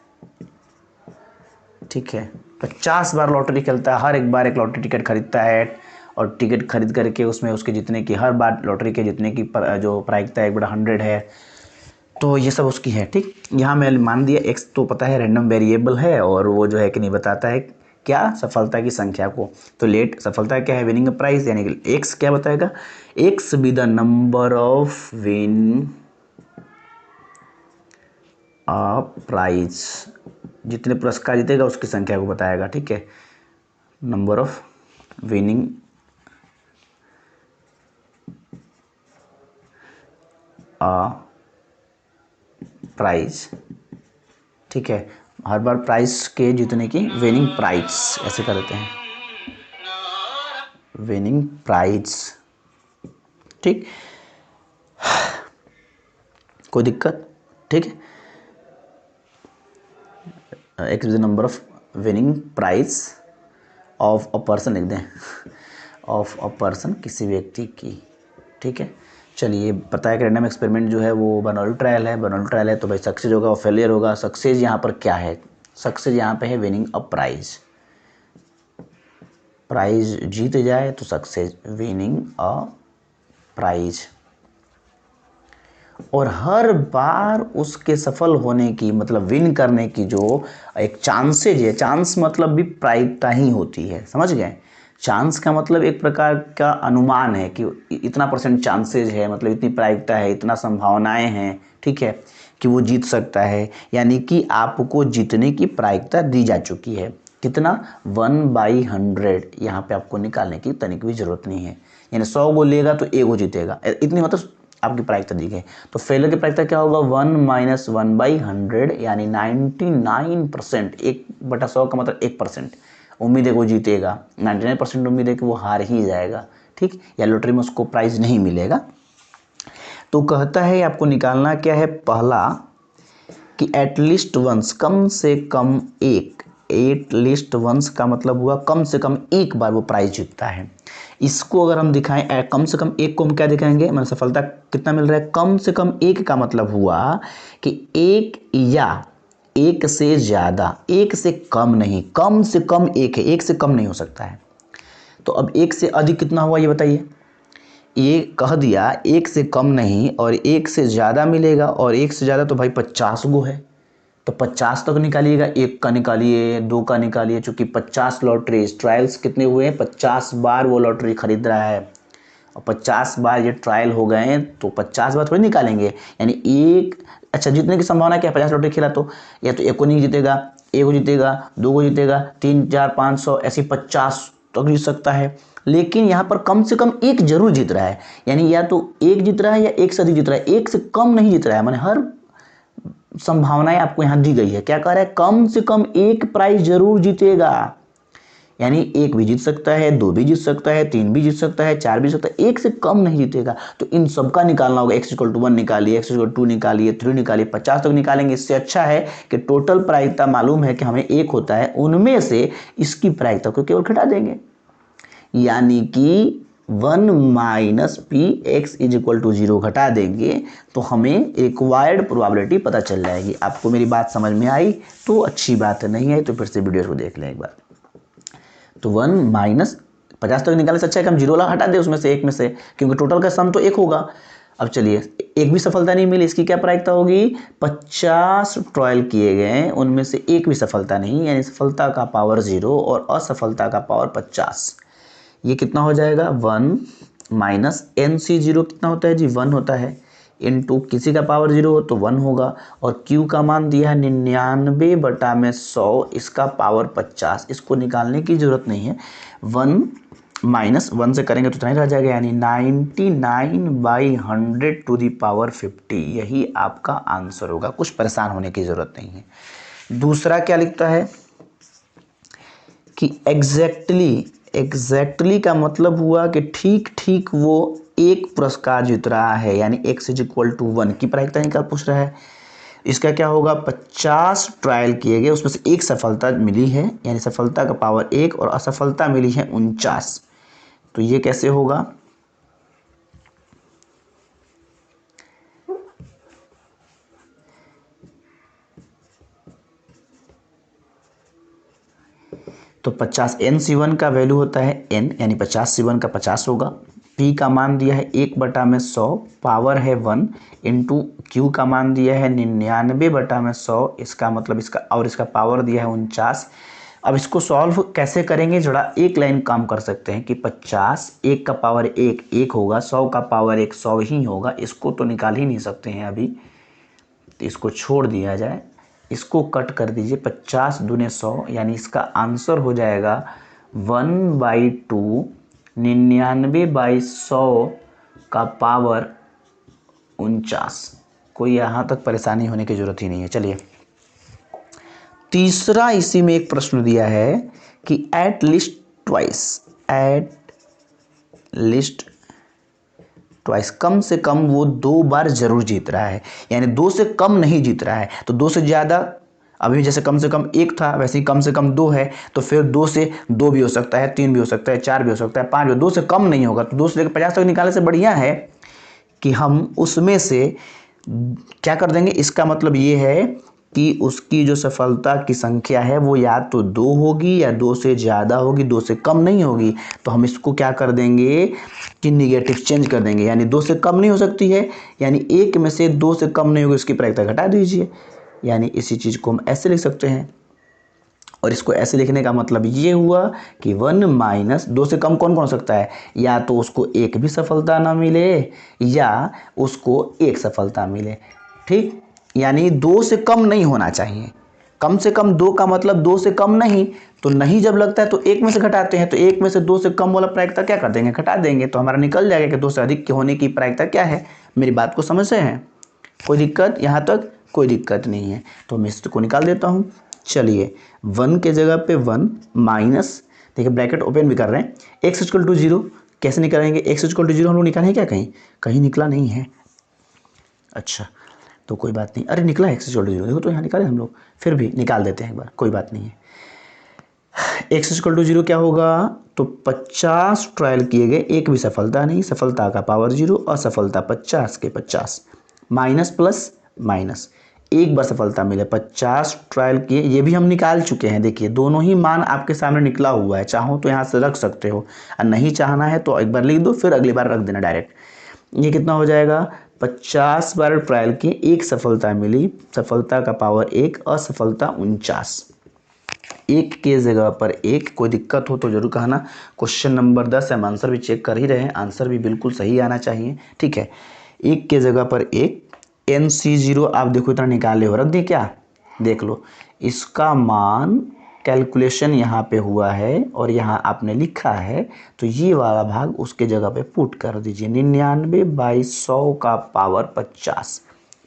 ठीक है। 50 बार लॉटरी खेलता है, हर एक बार एक लॉटरी टिकट खरीदता है, और टिकट खरीद करके उसमें उसके जीतने की, हर बार लॉटरी के जीतने की जो प्रायिकता है 1/100 है। तो ये सब उसकी है। ठीक, यहाँ मैं मान दिया एक्स तो पता है रैंडम वेरिएबल है, और वो जो है कि नहीं बताता है क्या, सफलता की संख्या को। तो लेट सफलता क्या है, विनिंग प्राइस, यानी कि एक्स क्या बताएगा, x be the number of win prize, जितने पुरस्कार जीतेगा उसकी संख्या को बताएगा, ठीक है। नंबर ऑफ विनिंग प्राइज, ठीक है। हर बार प्राइज के जीतने की विनिंग प्राइज ऐसे कर देते हैं, विनिंग प्राइज, ठीक। कोई दिक्कत, ठीक है। एक number of winning prize of a person लिख दें, ऑफ अ पर्सन, किसी व्यक्ति की, ठीक है। चलिए, पता है कि रैंडम एक्सपेरिमेंट जो है वो बर्नौली ट्रायल है, बर्नौली ट्रायल है तो भाई सक्सेस होगा और फेलियर होगा। सक्सेस यहाँ पर क्या है, सक्सेस यहाँ पे है विनिंग अ प्राइज, प्राइज जीत जाए तो सक्सेस, विनिंग अ प्राइज। और हर बार उसके सफल होने की, मतलब विन करने की जो एक चांसेज है, चांस मतलब भी प्रायिकता ही होती है, समझ गए। चांस का मतलब एक प्रकार का अनुमान है कि इतना % चांसेज है, मतलब इतनी प्रायिकता है, इतना संभावनाएं हैं, ठीक है, कि वो जीत सकता है। यानी कि आपको जीतने की प्रायिकता दी जा चुकी है। कितना, 1/100। यहाँ पे आपको निकालने की तनिक भी जरूरत नहीं है, यानी 100 गो लेगा तो 1 गो जीतेगा, इतनी मतलब आपकी प्रायिकता दी गई। तो फेलियर की प्रायिकता क्या होगा, 1 - 1/100 यानी 99%। 1/100 का मतलब 1%। उम्मीद है वो जीतेगा, 99% उम्मीद है कि वो हार ही जाएगा, ठीक, या लॉटरी में उसको प्राइज नहीं मिलेगा। तो कहता है आपको निकालना क्या है, पहला कि एटलीस्ट वंस, कम से कम एक, एटलीस्ट वंस का मतलब हुआ कम से कम एक बार वो प्राइज जीतता है। इसको अगर हम दिखाएं, कम से कम एक को हम क्या दिखाएंगे, मतलब सफलता कितना मिल रहा है, कम से कम एक का मतलब हुआ कि एक या एक से ज़्यादा, एक से कम नहीं, कम से कम एक है, एक से कम नहीं हो सकता है। तो अब एक से अधिक कितना हुआ ये बताइए। ये कह दिया एक से कम नहीं और एक से ज़्यादा मिलेगा, और एक से ज़्यादा तो भाई 50 गो है, तो 50 तक निकालिएगा, एक का निकालिए, 2 का निकालिए, चूंकि 50 लॉटरी ट्रायल्स कितने हुए हैं, 50 बार वो लॉटरी खरीद रहा है और 50 बार ये ट्रायल हो गए हैं, तो 50 बार थोड़ी निकालेंगे। यानी एक, अच्छा जीतने की संभावना क्या है, 50 लॉटरी खेला तो या तो एक को नहीं जीतेगा, एक को जीतेगा, 2 को जीतेगा, 3, 4, 500 ऐसी 50 तक जीत सकता है। लेकिन यहाँ पर कम से कम एक जरूर जीत रहा है, यानी या तो एक जीत रहा है या एक से अधिक जीत रहा है, एक से कम नहीं जीत रहा है। माने हर संभावनाएं आपको यहां दी गई है। क्या कह रहा है, कम से कम एक प्राइज जरूर जीतेगा, यानी एक भी जीत सकता है, 2 भी जीत सकता है, 3 भी जीत सकता है, 4 भी जीत सकता है, एक से कम नहीं जीतेगा। तो इन सबका निकालना होगा, x = 1 निकालिए, x = 2 निकालिए, 3 निकालिए, 50 तक निकालेंगे। इससे अच्छा है कि टोटल प्रायिकता मालूम है कि हमें एक होता है, उनमें से इसकी प्रायिकता को केवल घटा देंगे, यानी कि 1 - px = 0 घटा देंगे तो हमें एक्वायर्ड प्रोबेबिलिटी पता चल जाएगी। आपको मेरी बात समझ में आई तो अच्छी बात है, नहीं आई तो फिर से वीडियो को देख लें एक बार। तो 1 - 50 तक निकालने से अच्छा है कि हम 0 वाला हटा दें उसमें से, एक में से, क्योंकि टोटल का सम तो 1 होगा। अब चलिए, एक भी सफलता नहीं मिली, इसकी क्या प्रायिकता होगी, 50 ट्रायल किए गए, उनमें से एक भी सफलता नहीं, यानी सफलता का पावर 0 और असफलता का पावर 50। ये कितना हो जाएगा, 1 - NC0 कितना होता है जी, 1 होता है, इनटू किसी का पावर 0 हो तो 1 होगा, और Q का मान दिया है 99/100, इसका पावर 50। इसको निकालने की जरूरत नहीं है, 1 - 1 से करेंगे तो इतना ही रह जाएगा, यानी 99/100 टू दी पावर 50। यही आपका आंसर होगा, कुछ परेशान होने की जरूरत नहीं है। दूसरा क्या लिखता है कि एग्जैक्टली का मतलब हुआ कि ठीक ठीक वो एक पुरस्कार जीत रहा है, यानी x = 1 की प्रायिकता निकाल पूछ रहा है। इसका क्या होगा, 50 ट्रायल किए गए, उसमें से एक सफलता मिली है, यानी सफलता का पावर 1 और असफलता मिली है 49। तो ये कैसे होगा, तो 50 NC1 का वैल्यू होता है n, यानी 50 C1 का 50 होगा। P का मान दिया है 1/100, पावर है 1, इंटू Q का मान दिया है 99/100, इसका मतलब इसका, और इसका पावर दिया है 49। अब इसको सॉल्व कैसे करेंगे, जरा एक लाइन काम कर सकते हैं कि 50, 1 का पावर 1 होगा, 100 का पावर 1 100 ही होगा, इसको तो निकाल ही नहीं सकते हैं अभी। तो इसको छोड़ दिया जाए, इसको कट कर दीजिए, 50 दूने 100, यानी इसका आंसर हो जाएगा 1/2 99/100 का पावर 49। कोई यहाँ तक परेशानी होने की जरूरत ही नहीं है। चलिए तीसरा इसी में एक प्रश्न दिया है कि एट लीस्ट ट्वाइस, कम से कम वो 2 बार जरूर जीत रहा है, यानी 2 से कम नहीं जीत रहा है। तो 2 से ज़्यादा, अभी जैसे कम से कम 1 था, वैसे ही कम से कम 2 है, तो फिर 2 से 2 भी हो सकता है, 3 भी हो सकता है, 4 भी हो सकता है, 5 भी, 2 से कम नहीं होगा। तो 2 से लेकर 50 तक निकालने से बढ़िया है कि हम उसमें से क्या कर देंगे। इसका मतलब ये है कि उसकी जो सफलता की संख्या है वो या तो 2 होगी या 2 से ज़्यादा होगी, 2 से कम नहीं होगी। तो हम इसको क्या कर देंगे कि निगेटिव चेंज कर देंगे, यानी 2 से कम नहीं हो सकती है, यानी 1 में से 2 से कम नहीं होगी, उसकी प्रायिकता घटा दीजिए। यानी इसी चीज़ को हम ऐसे लिख सकते हैं, और इसको ऐसे लिखने का मतलब ये हुआ कि 1 माइनस 2 से कम कौन कौन हो सकता है, या तो उसको एक भी सफलता ना मिले या उसको एक सफलता मिले। ठीक, यानी 2 से कम नहीं होना चाहिए। कम से कम 2 का मतलब 2 से कम नहीं, तो नहीं जब लगता है तो 1 में से घटाते हैं, तो 1 में से 2 से कम वाला प्रायिकता क्या कर देंगे, घटा देंगे, तो हमारा निकल जाएगा कि 2 से अधिक के होने की प्रायिकता क्या है। मेरी बात को समझ रहे हैं? कोई दिक्कत? यहाँ तक कोई दिक्कत नहीं है, तो मैं इसको निकाल देता हूँ। चलिए 1 के जगह पे 1 माइनस, देखिए ब्रैकेट ओपन भी कर रहे हैं, x इक्वल टू 0 कैसे निकालेंगे, x इक्वल टू 0 हम लोग निकाले हैं क्या, कहीं निकला नहीं है। अच्छा तो कोई बात नहीं, अरे निकला x इक्वल टू 0, देखो तो यहाँ निकाले हम लोग, फिर भी निकाल देते हैं एक बार, कोई बात नहीं है। x इक्वल टू 0 क्या होगा, तो 50 ट्रायल किए गए, एक भी सफलता नहीं, सफलता का पावर 0, असफलता 50 के 50, माइनस प्लस माइनस, एक बार सफलता मिले, 50 ट्रायल किए, ये भी हम निकाल चुके हैं। देखिए दोनों ही मान आपके सामने निकला हुआ है, चाहो तो यहाँ से रख सकते हो, और नहीं चाहना है तो एक बार लिख दो, फिर अगली बार रख देना डायरेक्ट। ये कितना हो जाएगा, 50 बार ट्रायल किए, एक सफलता मिली, सफलता का पावर 1, असफलता 49, एक के जगह पर 1। कोई दिक्कत हो तो जरूर कहना। क्वेश्चन नंबर 10 हम आंसर भी चेक कर ही रहे हैं, आंसर भी बिल्कुल सही आना चाहिए। ठीक है, 1 के जगह पर 1, NC0 आप देखो इतना निकाले हो, रख दिए क्या, देख लो इसका मान कैलकुलेशन यहाँ पे हुआ है और यहाँ आपने लिखा है, तो ये वाला भाग उसके जगह पे पुट कर दीजिए, 99/100 का पावर 50,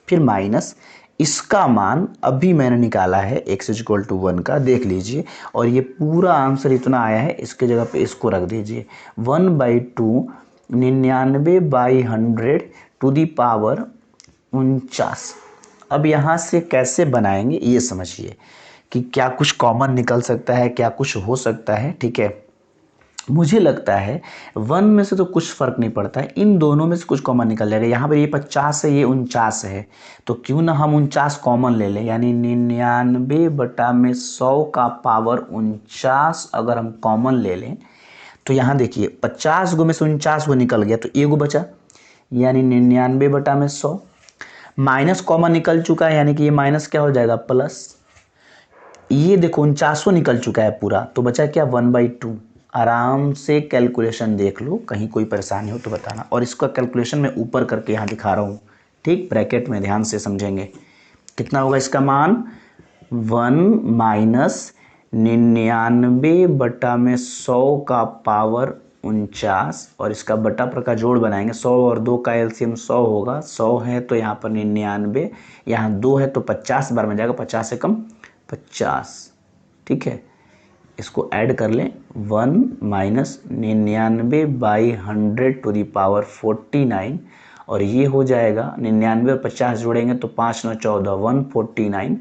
फिर माइनस इसका मान अभी मैंने निकाला है x इक्वल टू 1 का, देख लीजिए, और ये पूरा आंसर इतना आया है, इसके जगह पे इसको रख दीजिए, 1/2 99/100 टू दी पावर 49। अब यहाँ से कैसे बनाएंगे ये समझिए कि क्या कुछ कॉमन निकल सकता है, क्या कुछ हो सकता है। ठीक है, मुझे लगता है 1 में से तो कुछ फर्क नहीं पड़ता है, इन दोनों में से कुछ कॉमन निकल जाएगा। यहाँ पर ये 50 है, ये 49 है, तो क्यों ना हम 49 कॉमन ले लें, यानी 99/100 का पावर 49 अगर हम कॉमन ले लें, तो यहाँ देखिए 50 गो में से 49 गो निकल गया, तो एगो बचा, यानी 99/100, माइनस कॉमन निकल चुका है, यानी कि ये माइनस क्या हो जाएगा, प्लस, ये देखो 49 निकल चुका है पूरा, तो बचा क्या, 1/2। आराम से कैलकुलेशन देख लो, कहीं कोई परेशानी हो तो बताना, और इसका कैलकुलेशन मैं ऊपर करके यहाँ दिखा रहा हूँ। ठीक, ब्रैकेट में ध्यान से समझेंगे, कितना होगा इसका मान, 1 माइनस 99/100 का पावर 49, और इसका बटा पर का जोड़ बनाएंगे, 100 और 2 का एलसीएम 100 होगा, 100 है तो यहाँ पर 99, यहाँ 2 है तो 50 बार में जाएगा, 50 से कम 50। ठीक है, इसको ऐड कर लें, 1 माइनस 99/100 टू दी पावर 49, और ये हो जाएगा 99 और 50 जोड़ेंगे तो 5 9 14, 149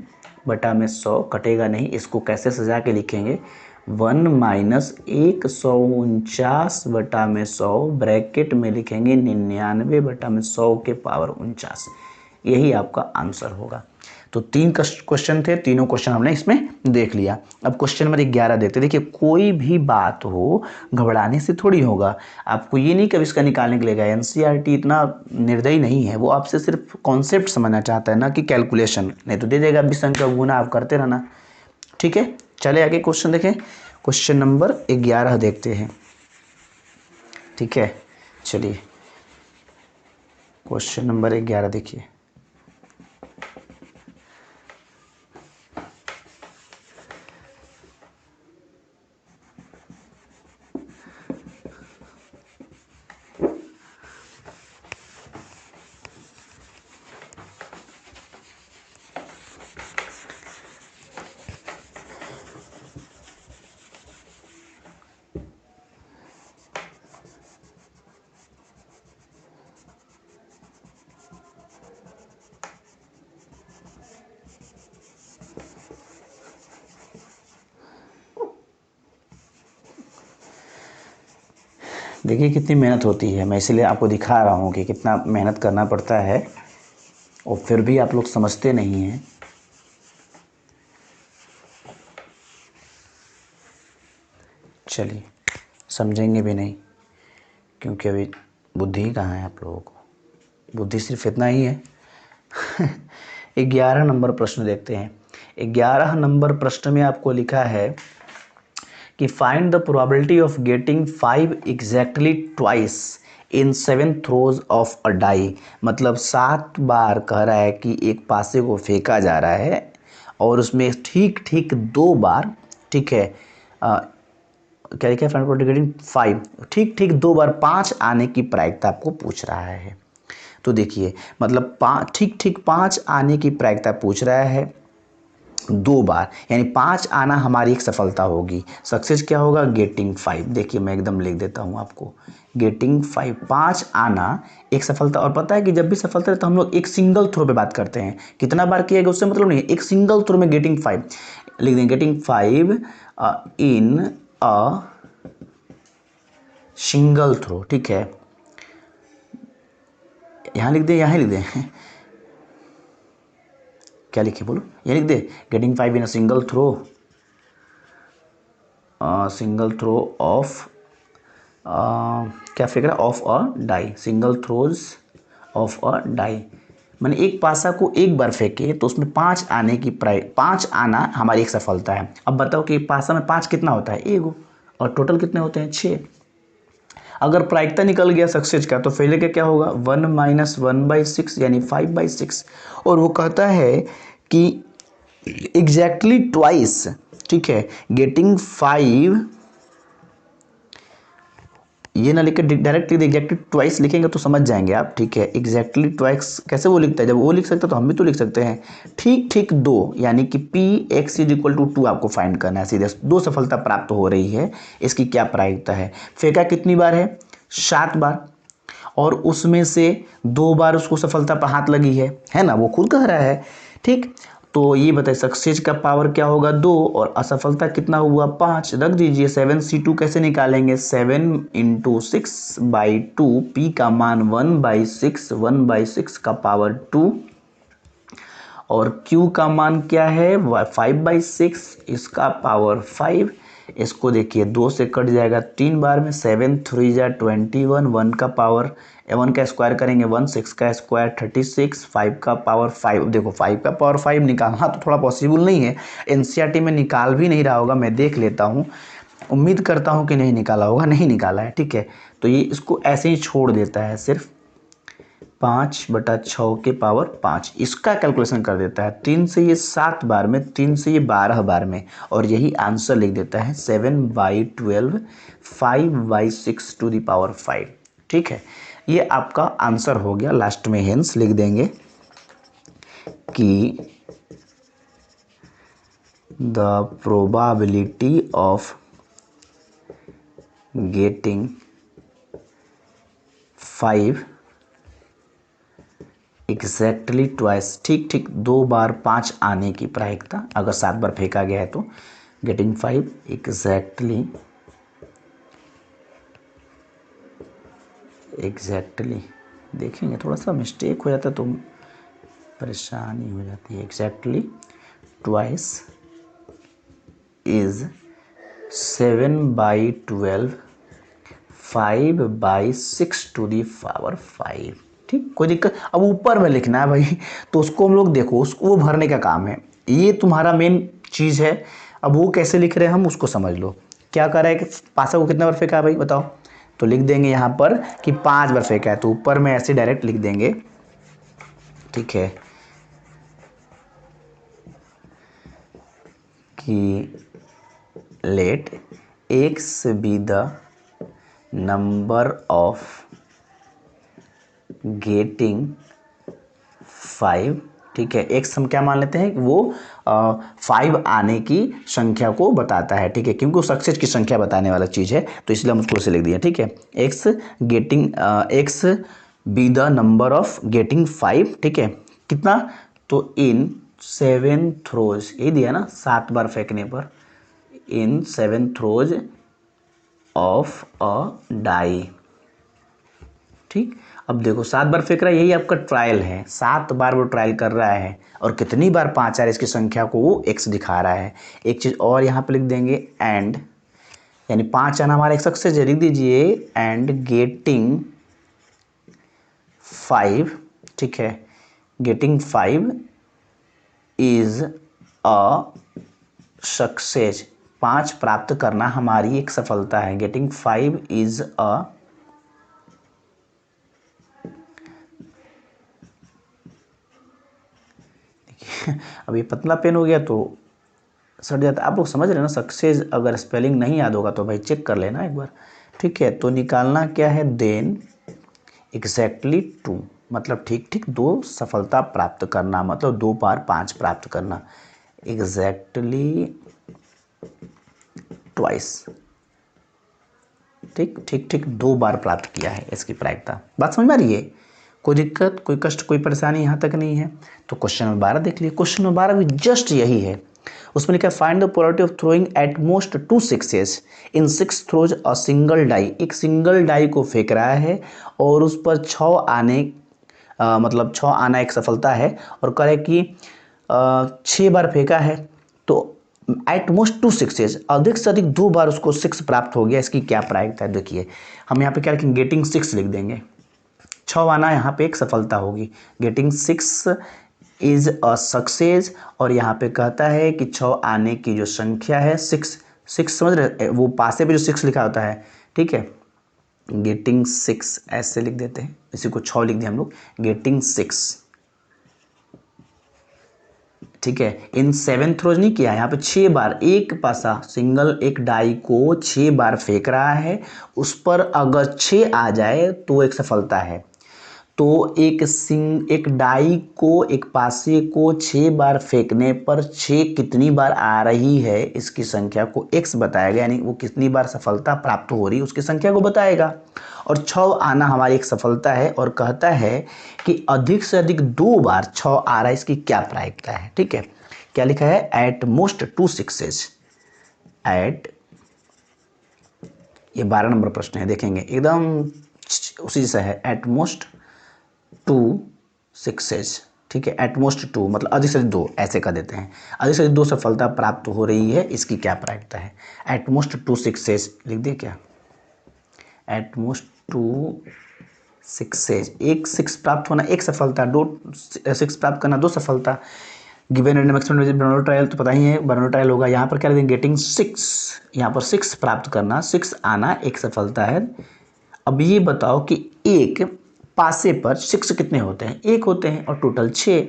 बटा में 100, कटेगा नहीं। इसको कैसे सजा के लिखेंगे, 1 माइनस 149 बटा में 100, ब्रैकेट में लिखेंगे 99/100 के पावर 49, यही आपका आंसर होगा। तो 3 क्वेश्चन थे, तीनों क्वेश्चन हमने इसमें देख लिया। अब क्वेश्चन नंबर 11 देखते। देखिए कोई भी बात हो घबराने से थोड़ी होगा, आपको ये नहीं कभी इसका निकालने के लिए गया, एनसीईआरटी इतना निर्दयी नहीं है, वो आपसे सिर्फ कॉन्सेप्ट समझना चाहता है ना कि कैलकुलेशन, नहीं तो दे देगा 20 अंक का गुना, आप करते रहना। ठीक है, चले आगे क्वेश्चन देखें, क्वेश्चन नंबर 11 देखते हैं। ठीक है, चलिए क्वेश्चन नंबर 11 देखिए, देखिए कितनी मेहनत होती है, मैं इसलिए आपको दिखा रहा हूँ कि कितना मेहनत करना पड़ता है और फिर भी आप लोग समझते नहीं हैं। चलिए समझेंगे भी नहीं, क्योंकि अभी बुद्धि कहाँ है आप लोगों को, बुद्धि सिर्फ इतना ही है। 11 नंबर प्रश्न देखते हैं। 11 नंबर प्रश्न में आपको लिखा है कि find the probability of getting 5 exactly twice in 7 throws of a die. मतलब 7 बार कह रहा है कि एक पासे को फेंका जा रहा है और उसमें ठीक ठीक 2 बार, ठीक है, क्या लिखा है, फाइंड प्रोबेबिलिटी गेटिंग 5, ठीक ठीक 2 बार 5 आने की प्रायिकता आपको पूछ रहा है। तो देखिए मतलब ठीक ठीक 5 आने की प्रायिकता पूछ रहा है 2 बार, यानी 5 आना हमारी एक सफलता होगी। सक्सेस क्या होगा, गेटिंग 5। देखिए मैं एकदम लिख देता हूँ आपको, गेटिंग 5, 5 आना एक सफलता। और पता है कि जब भी सफलता है तो हम लोग एक सिंगल थ्रो पे बात करते हैं, कितना बार किया गया उससे मतलब नहीं, एक सिंगल थ्रो में गेटिंग 5 लिख देंगे। Getting 5 in a single throw, ठीक है, यहाँ लिख दे, यहाँ लिख दे, क्या लिखे बोलो, ये लिख दे, getting 5 in a single throw of क्या फिगर है, of a die, single throws of a die. मैंने एक पासा को एक बार फेंके तो उसमें 5 आने की 5 आना हमारी एक सफलता है। अब बताओ कि पासा में 5 कितना होता है, एगो, और टोटल कितने होते हैं, 6। अगर प्रायिकता निकल गया सक्सेस का तो फेलियर का क्या होगा, 1 - 1/6 यानी 5/6। और वो कहता है कि एग्जैक्टली ट्वाइस, ठीक है, गेटिंग 5, ये ना लिखे डायरेक्ट एग्जैक्टली ट्वाइस लिखेंगे तो समझ जाएंगे आप, ठीक है। एग्जैक्टली ट्वाइस कैसे वो लिखता है, जब वो लिख सकता है तो हम भी तो लिख सकते हैं। ठीक ठीक 2 यानी कि Px = 2 आपको फाइंड करना है, सीधे 2 सफलता प्राप्त हो रही है, इसकी क्या प्रायिकता है। फेंका कितनी बार है, 7 बार, और उसमें से 2 बार उसको सफलता पर हाथ लगी है ना, वो खुद कह रहा है, ठीक। तो ये बताइए सक्सेस का पावर क्या होगा, 2, और असफलता कितना हुआ, 5। रख दीजिए। 7c2 कैसे निकालेंगे, 7 × 6/2, p का मान 1/6, 1/6 का पावर 2, और q का मान क्या है, 5/6, इसका पावर 5। इसको देखिए 2 से कट जाएगा 3 बार में, 7 × 3 = 21, 1 का पावर 1 का स्क्वायर करेंगे 1, 6 का स्क्वायर 36, 5 का पावर 5। देखो 5 का पावर 5 निकालना तो थोड़ा पॉसिबल नहीं है, एनसीईआरटी में निकाल भी नहीं रहा होगा, मैं देख लेता हूँ, उम्मीद करता हूँ कि नहीं निकाला होगा, नहीं निकाला है, ठीक है। तो ये इसको ऐसे ही छोड़ देता है, सिर्फ 5/6 के पावर 5, इसका कैलकुलेशन कर देता है। 3 से ये 7 बार में, 3 से ये 12 बार में, और यही आंसर लिख देता है 7/12, 5/6 ठीक है। ये आपका आंसर हो गया। लास्ट में हेंस लिख देंगे कि the probability of getting 5 exactly twice, ठीक ठीक 2 बार 5 आने की प्रायिकता, अगर 7 बार फेंका गया है तो गेटिंग 5 एग्जैक्टली देखेंगे, थोड़ा सा मिस्टेक हो जाता है तो परेशानी हो जाती है। एग्जैक्टली ट्वाइस इज 7/12, 5/6 ठीक, कोई दिक्कत। अब ऊपर में लिखना है भाई, तो उसको हम लोग देखो, उसको वो भरने का काम है, ये तुम्हारा मेन चीज़ है। अब वो कैसे लिख रहे हैं हम उसको समझ लो। क्या कर रहा है कि पासा को कितना बार फेंका है भाई बताओ, तो लिख देंगे यहाँ पर कि 5 बार फेंका है, तो ऊपर में ऐसे डायरेक्ट लिख देंगे, ठीक है, कि let x be the number of getting 5, ठीक है। x हम क्या मान लेते हैं, वो 5 आने की संख्या को बताता है, ठीक है, क्योंकि वो सक्सेस की संख्या बताने वाला चीज़ है, तो इसलिए हम उसको ऐसे लिख दिए, ठीक है। x be the number of getting 5, ठीक है, कितना, तो इन 7 थ्रोज, यही दिया ना, 7 बार फेंकने पर, इन 7 थ्रोज ऑफ अ डाई। ठीक, अब देखो 7 बार फेंक रहा है, यही आपका ट्रायल है, 7 बार वो ट्रायल कर रहा है और कितनी बार 5 आ रहा है इसकी संख्या को वो x दिखा रहा है। एक चीज़ और यहाँ पे लिख देंगे एंड, यानी 5 आना हमारा एक सक्सेस है, लिख दीजिए एंड गेटिंग 5, ठीक है, गेटिंग 5 इज अ सक्सेस, 5 प्राप्त करना हमारी एक सफलता है। गेटिंग 5 इज अ, अब ये पतला पेन हो गया तो सट जाता, आप लोग समझ रहे हैं ना। सक्सेस अगर स्पेलिंग नहीं याद होगा तो भाई चेक कर लेना एक बार, ठीक है। तो निकालना क्या है, देन एग्जैक्टली 2, मतलब ठीक ठीक 2 सफलता प्राप्त करना, मतलब 2 बार 5 प्राप्त करना, एग्जैक्टली ट्वाइस, ठीक ठीक ठीक 2 बार प्राप्त किया है इसकी प्रायिकता। बात समझ में आ रही है? कोई दिक्कत, कोई कष्ट, कोई परेशानी यहाँ तक नहीं है? तो क्वेश्चन नंबर 12 देख लीजिए। क्वेश्चन नंबर 12 भी जस्ट यही है, उसमें लिखा है find the probability of throwing at most 2 sixes in 6 throws a single die. एक सिंगल डाई को फेंक रहा है और उस पर 6 आने मतलब 6 आना एक सफलता है, और करे कि 6 बार फेंका है तो एट मोस्ट 2 सिक्सेस, अधिक से अधिक 2 बार उसको 6 प्राप्त हो गया, इसकी क्या प्रायिकता है? देखिए हम यहाँ पे क्या लिखेंगे, गेटिंग 6 लिख देंगे, 6 आना यहाँ पे एक सफलता होगी, गेटिंग 6 इज अ सक्सेस, और यहाँ पे कहता है कि 6 आने की जो संख्या है 6, 6 समझ रहे, वो पासे पे जो 6 लिखा होता है, ठीक है, गेटिंग 6 ऐसे लिख देते हैं, इसी को 6 लिख दिया हम लोग, गेटिंग 6, ठीक है। इन 7 थ्रोज नहीं किया, यहाँ पे 6 बार, एक पासा सिंगल एक डाई को 6 बार फेंक रहा है, उस पर अगर 6 आ जाए तो एक सफलता है। तो एक डाई को, एक पासे को 6 बार फेंकने पर 6 कितनी बार आ रही है इसकी संख्या को x बताएगा, यानी वो कितनी बार सफलता प्राप्त हो रही है उसकी संख्या को बताएगा। और 6 आना हमारी एक सफलता है, और कहता है कि अधिक से अधिक 2 बार 6 आ रहा है, इसकी क्या प्रायिकता है? ठीक है, क्या लिखा है, एट मोस्ट 2 सिक्सेस, एट, ये 12 नंबर प्रश्न है, देखेंगे एकदम उसी से है, एट मोस्ट 2 सिक्सेस, ठीक है, एटमोस्ट 2 मतलब अधिक से अधिक 2, ऐसे कर देते हैं, अधिक से अधिक 2 सफलता प्राप्त हो रही है, इसकी क्या प्रायिकता है? एटमोस्ट 2 सिक्सेस लिख दिए क्या, एटमोस्ट 2 सिक्सेस, एक 6 प्राप्त होना एक सफलता, 2 6 प्राप्त करना 2 सफलता। Given random experiment Bernoulli trial तो पता ही है, बर्नौली ट्रायल होगा, यहाँ पर क्या लिखेंगे, गेटिंग 6, यहाँ पर 6 प्राप्त करना, 6 आना एक सफलता है। अब ये बताओ कि एक पासे पर 6 कितने होते हैं, 1 होते हैं, और टोटल 6,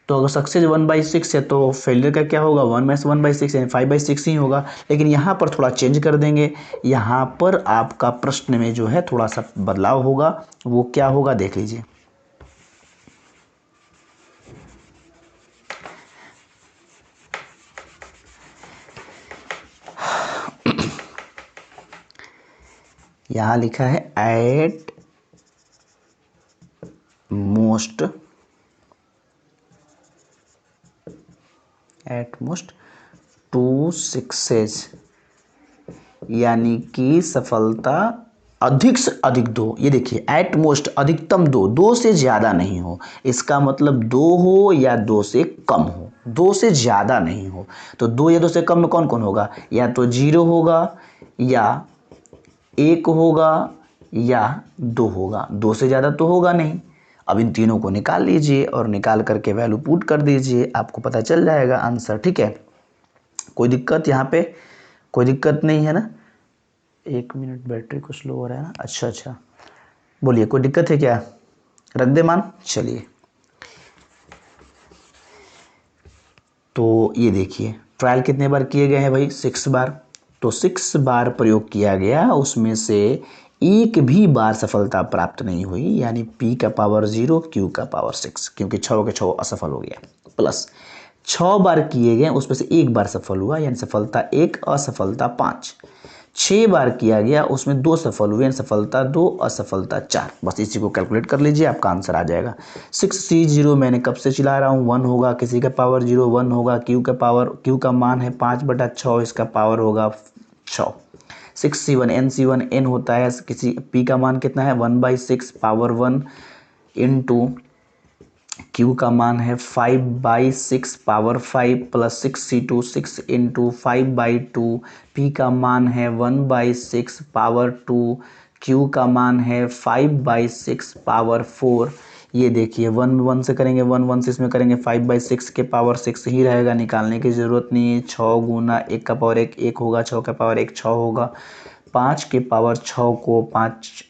तो अगर सक्सेस 1/6 है तो फेलियर का क्या होगा, 1/6 यानी 5/6 ही होगा। लेकिन यहाँ पर थोड़ा चेंज कर देंगे, यहाँ पर आपका प्रश्न में जो है थोड़ा सा बदलाव होगा, वो क्या होगा देख लीजिए। यहाँ लिखा है एट मोस्ट 2 सिक्सेस, यानी कि सफलता अधिक से अधिक 2, ये देखिए एट मोस्ट अधिकतम 2, 2 से ज़्यादा नहीं हो, इसका मतलब 2 हो या 2 से कम हो, 2 से ज़्यादा नहीं हो। तो 2 या 2 से कम में कौन कौन होगा, या तो 0 होगा, या 1 होगा, या 2 होगा, 2 से ज़्यादा तो होगा नहीं। अब इन तीनों को निकाल लीजिए और निकाल करके वैल्यू पुट कर दीजिए, आपको पता चल जाएगा आंसर, ठीक है। कोई दिक्कत यहाँ पे, कोई दिक्कत नहीं है ना? 1 मिनट, बैटरी कुछ स्लो हो रहा है ना, अच्छा, बोलिए कोई दिक्कत है क्या, रख दे मान, चलिए। तो ये देखिए ट्रायल कितने बार किए गए हैं भाई, 6 बार, तो 6 बार प्रयोग किया गया, उसमें से एक भी बार सफलता प्राप्त नहीं हुई, यानी p का पावर 0 q का पावर 6, क्योंकि 6 के 6 असफल हो गया, प्लस 6 बार किए गए उसमें से एक बार सफल हुआ, यानी सफलता 1, असफलता 5, 6 बार किया गया उसमें 2 सफल हुए, यानी सफलता 2, असफलता 4। बस इसी को कैलकुलेट कर लीजिए, आपका आंसर आ जाएगा। 6C0 मैंने कब से चिल्ला रहा हूँ, 1 होगा, किसी का पावर 0 1 होगा, q का मान है 5/6, इसका पावर होगा 6, 6c1 nc1 n होता है किसी p का मान कितना है 1/6 पावर 1 इंटू q का मान है 5/6 power 5 plus 6c2 6 into 5/2 p का मान है 1/6 पावर 2 q का मान है 5/6 पावर 4। ये देखिए 1 1 से करेंगे 1 1 से इसमें करेंगे 5/6 के पावर 6 ही रहेगा, निकालने की ज़रूरत नहीं है। 6 गुना 1 का पावर 1 1 होगा, 6 का पावर 1 6 होगा, 5 के पावर 6 को 5,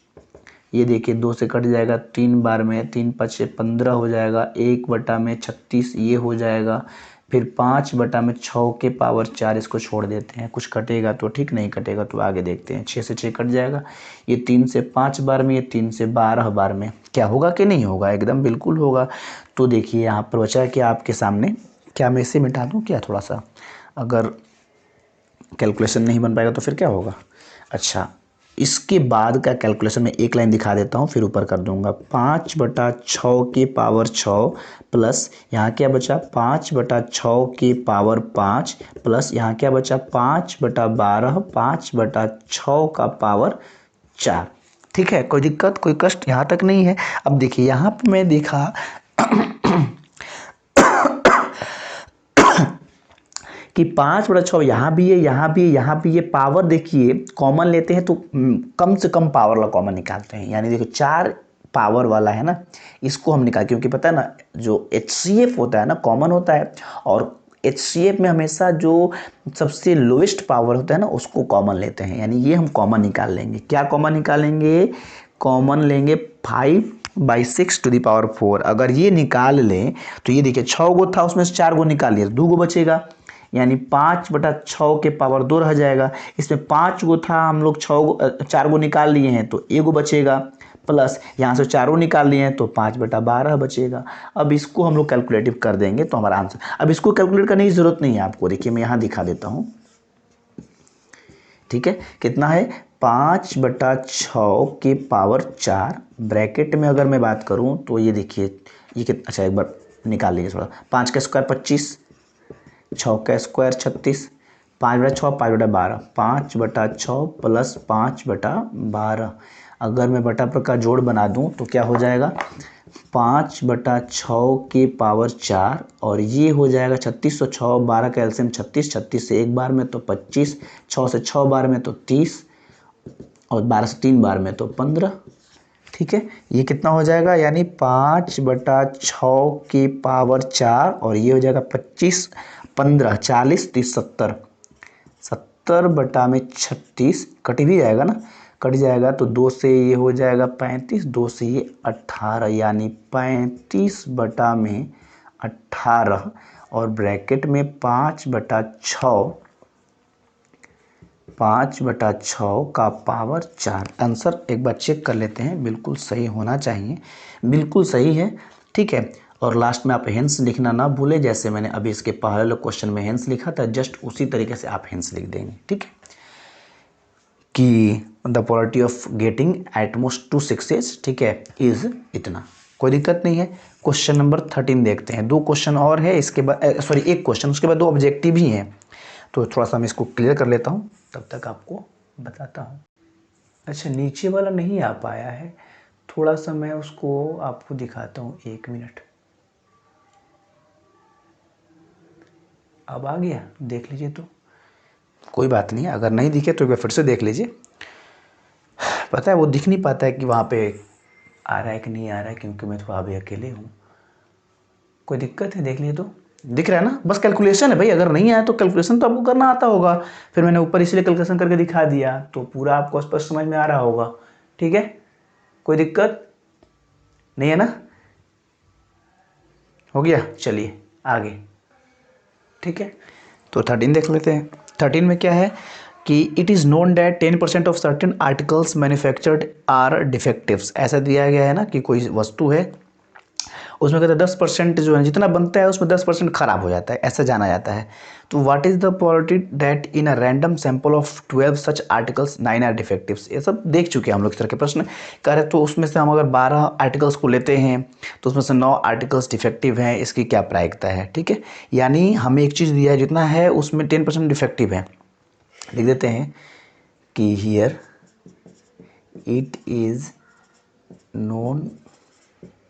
ये देखिए 2 से कट जाएगा 3 बार में, 3 5 15 हो जाएगा, 1/36 ये हो जाएगा, फिर 5/6 के पावर 4 इसको छोड़ देते हैं, कुछ कटेगा तो ठीक, नहीं कटेगा तो आगे देखते हैं। 6 से 6 कट जाएगा, ये 3 से 5 बार में, ये 3 से 12 बार में, क्या होगा कि नहीं होगा, एकदम बिल्कुल होगा। तो देखिए यहाँ पर बचा है कि आपके सामने, क्या मैं इसे मिटा दूँ क्या थोड़ा सा, अगर कैलकुलेशन नहीं बन पाएगा तो फिर क्या होगा। अच्छा, इसके बाद का कैलकुलेशन में एक लाइन दिखा देता हूँ, फिर ऊपर कर दूंगा। 5/6 के पावर 6 प्लस यहाँ क्या बचा 5/6 के पावर 5 प्लस यहाँ क्या बचा 5/12 5/6 का पावर 4। ठीक है, कोई दिक्कत कोई कष्ट यहाँ तक नहीं है। अब देखिए यहाँ पर मैं देखा कि 5/6 यहाँ भी है, यहाँ भी है, यहाँ भी ये पावर देखिए कॉमन लेते हैं तो कम से कम पावर वाला कॉमन निकालते हैं। यानी देखो 4 पावर वाला है ना, इसको हम निकाल, क्योंकि पता है ना जो HCF होता है ना कॉमन होता है, और HCF में हमेशा जो सबसे लोएस्ट पावर होता है ना उसको कॉमन लेते हैं। यानी ये हम कॉमन निकाल लेंगे। क्या कॉमन निकालेंगे, कॉमन लेंगे 5/6 टू द पावर 4। अगर ये निकाल लें तो ये देखिए 6 गो था, उसमें से 4 गो निकाल लिया, 2 गो बचेगा, यानी 5/6 के पावर 2 रह जाएगा। इसमें 5 गो था, हम लोग 4 गो निकाल लिए हैं तो 1 गो बचेगा, प्लस यहाँ से 4 निकाल लिए हैं तो 5/12 बचेगा। अब इसको हम लोग कैलकुलेटिव कर देंगे तो हमारा आंसर, अब इसको कैलकुलेट करने की जरूरत नहीं है आपको, देखिए मैं यहाँ दिखा देता हूँ। ठीक है, कितना है 5/6 के पावर 4, ब्रैकेट में अगर मैं बात करूँ तो ये देखिए ये कितना, अच्छा एक बार निकाल लीजिए थोड़ा, 5 का स्क्वायर 25, 6 का स्क्वायर 36, 5/6 5/12, 5/6 प्लस 5/12। अगर मैं बटा पर का जोड़ बना दूं तो क्या हो जाएगा 5/6 के पावर 4 और ये हो जाएगा 36, 6 12 का एलसीएम 36, 36 से एक बार में तो 25, 6 से 6 बार में तो 30 और 12 से 3 बार में तो 15। ठीक है, ये कितना हो जाएगा, यानी 5/6 के पावर 4 और ये हो जाएगा 25, 15 40 30 70, 70/36 कट भी जाएगा ना, कट जाएगा तो 2 से ये हो जाएगा 35, 2 से ये 18, यानी 35/18 और ब्रैकेट में 5/6 का पावर 4। आंसर एक बार चेक कर लेते हैं, बिल्कुल सही होना चाहिए, बिल्कुल सही है। ठीक है, और लास्ट में आप हेंस लिखना ना भूले, जैसे मैंने अभी इसके पहले क्वेश्चन में हेंस लिखा था, जस्ट उसी तरीके से आप हेंस लिख देंगे। ठीक है, कि the probability of getting at most 2 6s, ठीक है, इज इतना, कोई दिक्कत नहीं है। क्वेश्चन नंबर 13 देखते हैं, 2 क्वेश्चन और है इसके बाद, सॉरी 1 क्वेश्चन, उसके बाद 2 ऑब्जेक्टिव ही हैं, तो थोड़ा सा मैं इसको क्लियर कर लेता हूँ, तब तक आपको बताता हूँ। अच्छा, नीचे वाला नहीं आ पाया है, थोड़ा सा मैं उसको आपको दिखाता हूँ, 1 मिनट। अब आ गया, देख लीजिए, तो कोई बात नहीं, अगर नहीं दिखे तो एक बार फिर से देख लीजिए। पता है वो दिख नहीं पाता है कि वहाँ पे आ रहा है कि नहीं आ रहा है, क्योंकि मैं थोड़ा अभी अकेले हूँ। कोई दिक्कत है, देख लिए तो दिख रहा है ना, बस कैलकुलेशन है भाई, अगर नहीं आया तो कैलकुलेशन तो आपको करना आता होगा, फिर मैंने ऊपर इसलिए कैलकुलेशन करके दिखा दिया, तो पूरा आपको स्पष्ट समझ में आ रहा होगा। ठीक है, कोई दिक्कत नहीं है ना, हो गया, चलिए आगे। ठीक है, तो 13 देख लेते हैं। 13 में क्या है कि it is known that 10% of certain articles manufactured are defectives. ऐसा दिया गया है ना कि कोई वस्तु है, उसमें कहते हैं 10% जो है जितना बनता है उसमें 10% खराब हो जाता है, ऐसा जाना जाता है। तो what is the probability that in a random sample of 12 such articles 9 are defectives. ये सब देख चुके हैं हम लोग इस तरह के प्रश्न। कह रहे तो उसमें से हम अगर 12 आर्टिकल्स को लेते हैं तो उसमें से 9 आर्टिकल्स डिफेक्टिव हैं, इसकी क्या प्रायिकता है। ठीक है, यानी हमें एक चीज़ दिया है, जितना है उसमें 10% डिफेक्टिव है, लिख देते हैं कि here it is known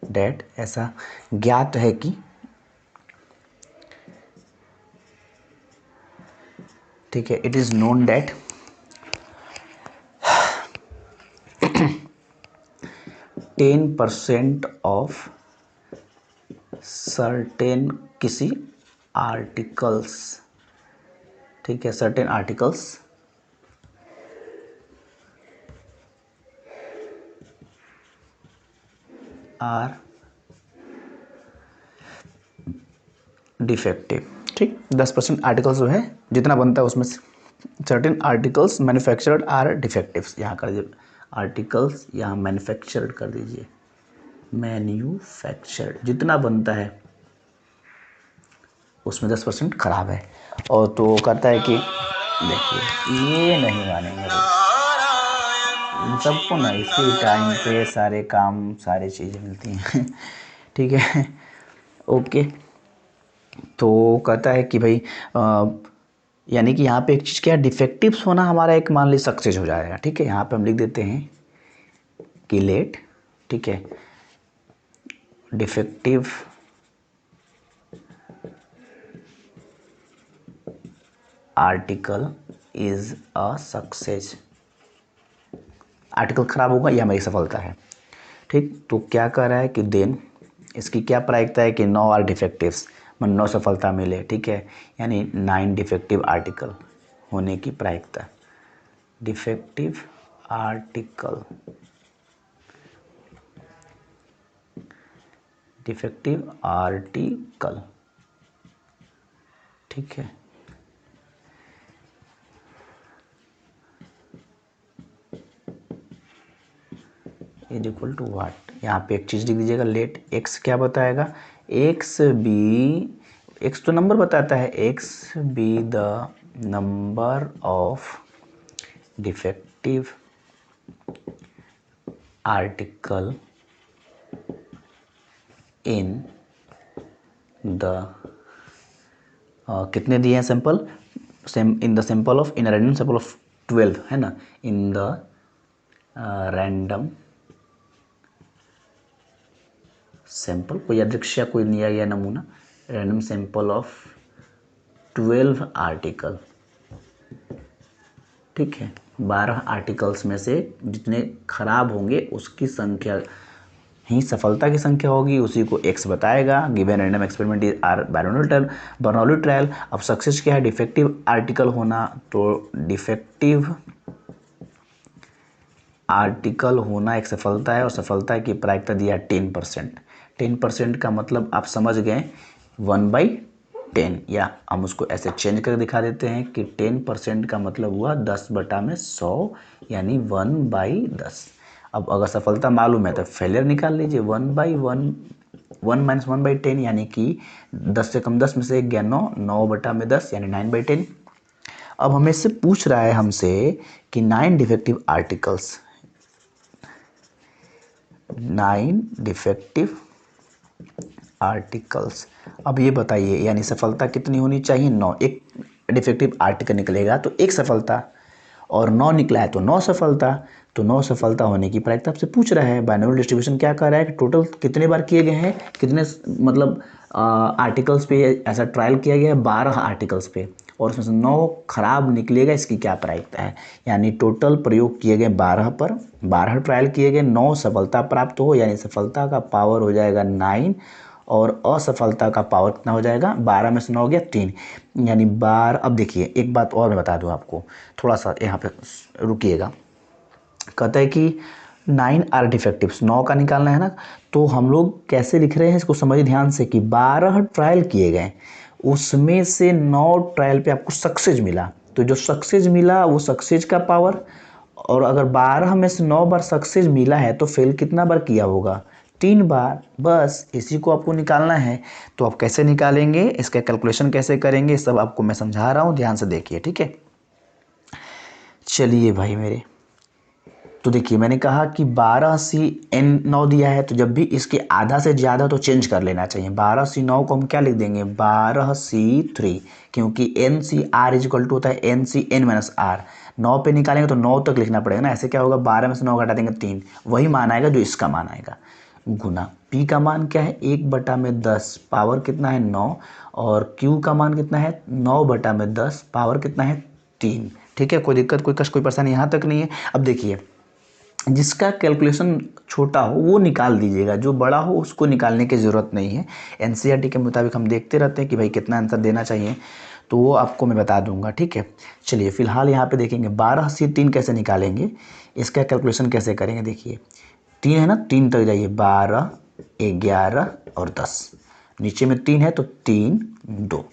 that, ऐसा ज्ञात है कि, ठीक है, it is known that 10% of certain किसी आर्टिकल्स, ठीक है, सर्टेन आर्टिकल्स आर डिफेक्टिव, ठीक, 10% आर्टिकल्स जो है जितना बनता है उसमें से certain articles manufactured are defectives, यहाँ कर दीजिए आर्टिकल्स, यहाँ मैन्युफैक्चर्ड कर दीजिए, मैन्युफैक्चर्ड जितना बनता है उसमें 10% खराब है। और तो कहता है कि देखिए ये नहीं मानेंगे इन सबको ना इसी टाइम पे सारे काम सारी चीज़ें मिलती हैं ठीक है, ओके। तो कहता है कि भाई यानी कि यहाँ पे एक चीज़ क्या है, डिफेक्टिव्स होना हमारा एक मान लीजिए सक्सेस हो जाएगा, ठीक है। यहाँ पे हम लिख देते हैं कि लेट, ठीक है, defective article is a success, article खराब होगा यह हमारी सफलता है, ठीक। तो क्या कह रहा है कि देन इसकी क्या प्रायिकता है कि 9 आर डिफेक्टिव्स, मतलब 9 सफलता मिले, ठीक है, यानी 9 डिफेक्टिव आर्टिकल होने की प्रायिकता, डिफेक्टिव आर्टिकल, डिफेक्टिव आर्टिकल, ठीक है, इज इक्वल टू वाट, यहाँ पे एक चीज़ लिख दीजिएगा, लेट एक्स क्या बताएगा, एक्स बी, एक्स तो नंबर बताता है, x be the number of defective article in the कितने दिए हैं sample, in the sample of, in random sample of 12 है ना, इन द रैंडम सैंपल, कोई यादृच्छिक कोई लिया गया नमूना, रैंडम सैंपल ऑफ 12 आर्टिकल, ठीक है, 12 आर्टिकल्स में से जितने खराब होंगे उसकी संख्या ही सफलता की संख्या होगी, उसी को x बताएगा। Given random experiment is are Bernoulli trial. अब सक्सेस क्या है, डिफेक्टिव आर्टिकल होना, तो डिफेक्टिव आर्टिकल होना एक सफलता है और सफलता की प्रायिकता दिया 10%। 10% का मतलब आप समझ गए 1/10, या हम उसको ऐसे चेंज करके दिखा देते हैं कि 10% का मतलब हुआ 10/100 यानी 1/10। अब अगर सफलता मालूम है तो फेलियर निकाल लीजिए, 1/1 1 - 1/10 यानी कि 10 से कम 10 में से एक गया 9, 9/10 यानी 9/10। अब हमें से पूछ रहा है हमसे कि 9 डिफेक्टिव आर्टिकल्स, 9 डिफेक्टिव आर्टिकल्स, अब ये बताइए यानी सफलता कितनी होनी चाहिए, 9। एक डिफेक्टिव आर्टिकल निकलेगा तो एक सफलता, और 9 निकला है तो 9 सफलता, तो 9 सफलता होने की प्रायिकता आपसे पूछ रहा है। बाइनोमियल डिस्ट्रीब्यूशन क्या कर रहा है कि टोटल कितने बार किए गए हैं, कितने मतलब आर्टिकल्स पे ऐसा ट्रायल किया गया है, 12 आर्टिकल्स पे, और उसमें से 9 खराब निकलेगा, इसकी क्या प्रायिकता है, यानी टोटल प्रयोग किए गए 12 पर, 12 ट्रायल किए गए, 9 सफलता प्राप्त हो, यानी सफलता का पावर हो जाएगा 9 और असफलता का पावर कितना हो जाएगा, 12 में से 9 हो गया 3, यानी 12। अब देखिए एक बात और मैं बता दूं आपको, थोड़ा सा यहाँ पे रुकिएगा। कहता है कि 9 आर डिफेक्टिव्स, 9 का निकालना है ना, तो हम लोग कैसे लिख रहे हैं इसको समझिए ध्यान से कि 12 ट्रायल किए गए, उसमें से 9 ट्रायल पे आपको सक्सेस मिला, तो जो सक्सेस मिला वो सक्सेस का पावर, और अगर 12 में से 9 बार सक्सेस मिला है तो फेल कितना बार किया होगा, 3 बार, बस इसी को आपको निकालना है। तो आप कैसे निकालेंगे, इसका कैलकुलेशन कैसे करेंगे, सब आपको मैं समझा रहा हूँ, ध्यान से देखिए, ठीक है। चलिए भाई मेरे, तो देखिए मैंने कहा कि 12C9 दिया है, तो जब भी इसके आधा से ज़्यादा तो चेंज कर लेना चाहिए। 12C9 को हम क्या लिख देंगे, 12C3, क्योंकि NCR इज इक्वल टू होता है NCN - R, 9 पे निकालेंगे तो 9 तक लिखना पड़ेगा ना, ऐसे क्या होगा 12 में से 9 घटा देंगे 3, वही मान आएगा जो इसका मान आएगा, गुना p का मान क्या है 1/10 पावर कितना है 9, और q का मान कितना है 9/10 पावर कितना है 3। ठीक है, कोई दिक्कत कोई कष्ट कोई परेशानी यहाँ तक नहीं है। अब देखिए जिसका कैलकुलेशन छोटा हो वो निकाल दीजिएगा, जो बड़ा हो उसको निकालने की ज़रूरत नहीं है। एनसीईआरटी के मुताबिक हम देखते रहते हैं कि भाई कितना आंसर देना चाहिए, तो वो आपको मैं बता दूंगा। ठीक है, चलिए फिलहाल यहाँ पे देखेंगे 12 से 3 कैसे निकालेंगे, इसका कैलकुलेशन कैसे करेंगे। देखिए 3 है ना, 3 तक जाइए, 12 11 और 10, नीचे में 3 है तो 3 2,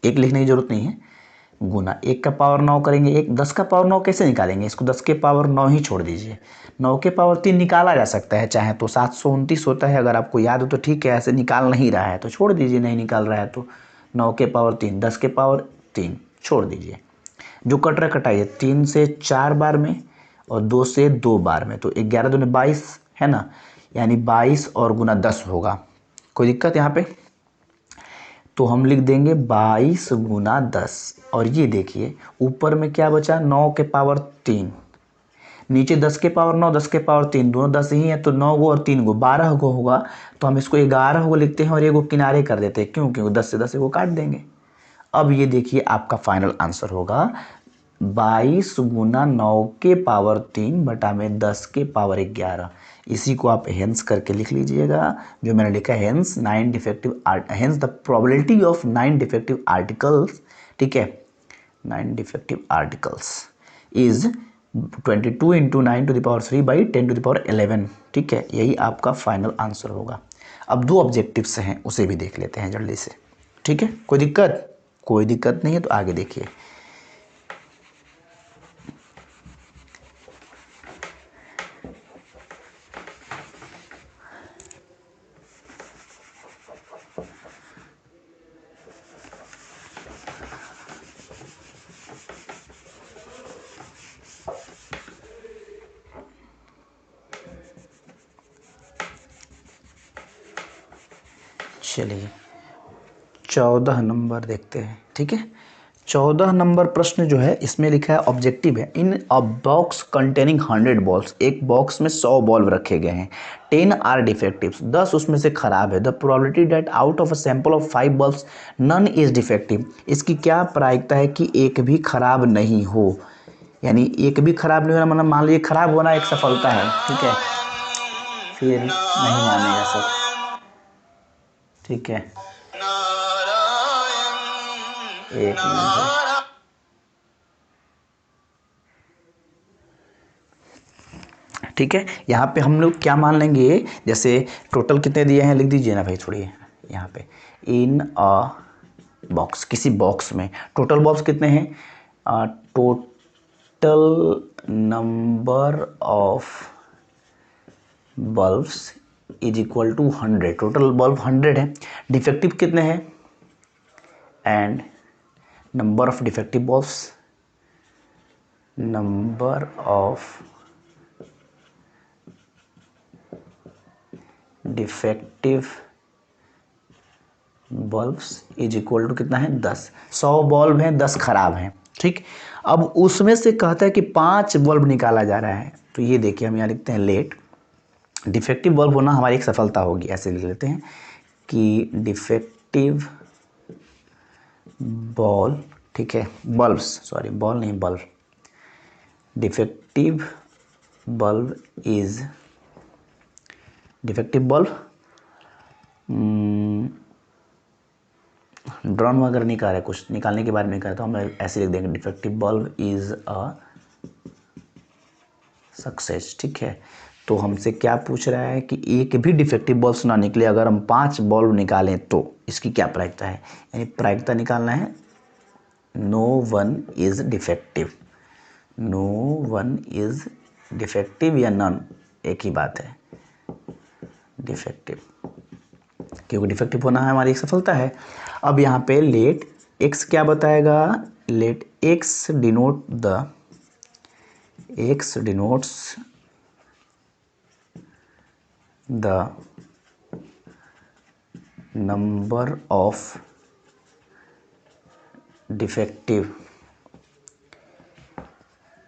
एक लिखने की जरूरत नहीं है, गुना 1 का पावर 9 करेंगे, 10 का पावर 9 कैसे निकालेंगे, इसको 10 के पावर 9 ही छोड़ दीजिए, 9 के पावर 3 निकाला जा सकता है चाहे तो 729 होता है, अगर आपको याद हो तो ठीक है, ऐसे निकाल नहीं रहा है तो छोड़ दीजिए, नहीं निकाल रहा है तो 9 के पावर 3, 10 के पावर 3 छोड़ दीजिए, जो कट रहा कटाइए, 3 से 4 बार में और 2 से 2 बार में, तो 11 दूनी 22 है ना, यानी 22 और गुना 10 होगा। कोई दिक्कत यहाँ पे, तो हम लिख देंगे 22 गुना 10, और ये देखिए ऊपर में क्या बचा 9 के पावर 3, नीचे 10 के पावर 9 10 के पावर 3, दोनों 10 ही है तो 9 गो और 3 गो 12 गो होगा, तो हम इसको 11 गो लिखते हैं और ये गो किनारे कर देते हैं, क्यों 10 से 10 को काट देंगे। अब ये देखिए आपका फाइनल आंसर होगा 22 गुना 9 के पावर 3 बटा में 10 के पावर 11, इसी को आप हेंस करके लिख लीजिएगा, जो मैंने लिखा है hence 9 defective hence the probability of 9 defective articles. ठीक है, 9 डिफेक्टिव आर्टिकल्स इज 22 इंटू 9⁻³ / 10⁻11। ठीक है, यही आपका फाइनल आंसर होगा। अब 2 ऑब्जेक्टिव्स हैं उसे भी देख लेते हैं जल्दी से। ठीक है, कोई दिक्कत नहीं है, तो आगे देखिए। चलिए 14 नंबर देखते हैं। ठीक है, 14 नंबर प्रश्न जो है इसमें लिखा है ऑब्जेक्टिव है, इन अ बॉक्स कंटेनिंग 100 बॉल्स, एक बॉक्स में 100 बॉल रखे गए हैं, 10 आर डिफेक्टिव्स, 10 उसमें से खराब है, the probability that out of a sample of 5 bulbs none is defective, इसकी क्या प्रायिकता है कि एक भी खराब नहीं हो, यानी एक भी खराब नहीं होना मतलब मान लीजिए खराब होना एक सफलता है। ठीक है, फिर नहीं मानेगा सब। ठीक है, एक मिनट, ठीक है, यहाँ पे हम लोग क्या मान लेंगे, जैसे टोटल कितने दिए हैं लिख दीजिए ना भाई, छोड़िए यहाँ पे, इन अ बॉक्स, किसी बॉक्स में टोटल बॉक्स कितने हैं, total number of bulbs is equal to 100, total bulb 100 है, डिफेक्टिव कितने हैं, and number of defective bulbs, number of defective bulbs is equal to कितना है 10, 100 बल्ब हैं 10 खराब हैं। ठीक, अब उसमें से कहता है कि 5 बल्ब निकाला जा रहा है, तो ये देखिए हम यहाँ लिखते हैं लेट, डिफेक्टिव बल्ब होना हमारी एक सफलता होगी, ऐसे लिख लेते हैं कि डिफेक्टिव बॉल, ठीक है बल्ब्स, सॉरी बॉल नहीं bulb, defective bulb is defective bulb, drawn वगैरह नहीं कर रहा है, कुछ निकालने के बारे में कर रहा, तो हम ऐसे लिख देंगे defective bulb is a success. ठीक है, तो हमसे क्या पूछ रहा है कि एक भी डिफेक्टिव बल्ब ना निकले अगर हम 5 बल्ब निकालें तो इसकी क्या प्रायिकता है, यानी प्रायिकता निकालना है no one is defective, no one is defective या नन एक ही बात है, डिफेक्टिव, क्योंकि डिफेक्टिव होना है हमारी एक सफलता है। अब यहाँ पे लेट एक्स क्या बताएगा, let x denote the, x denotes the number of defective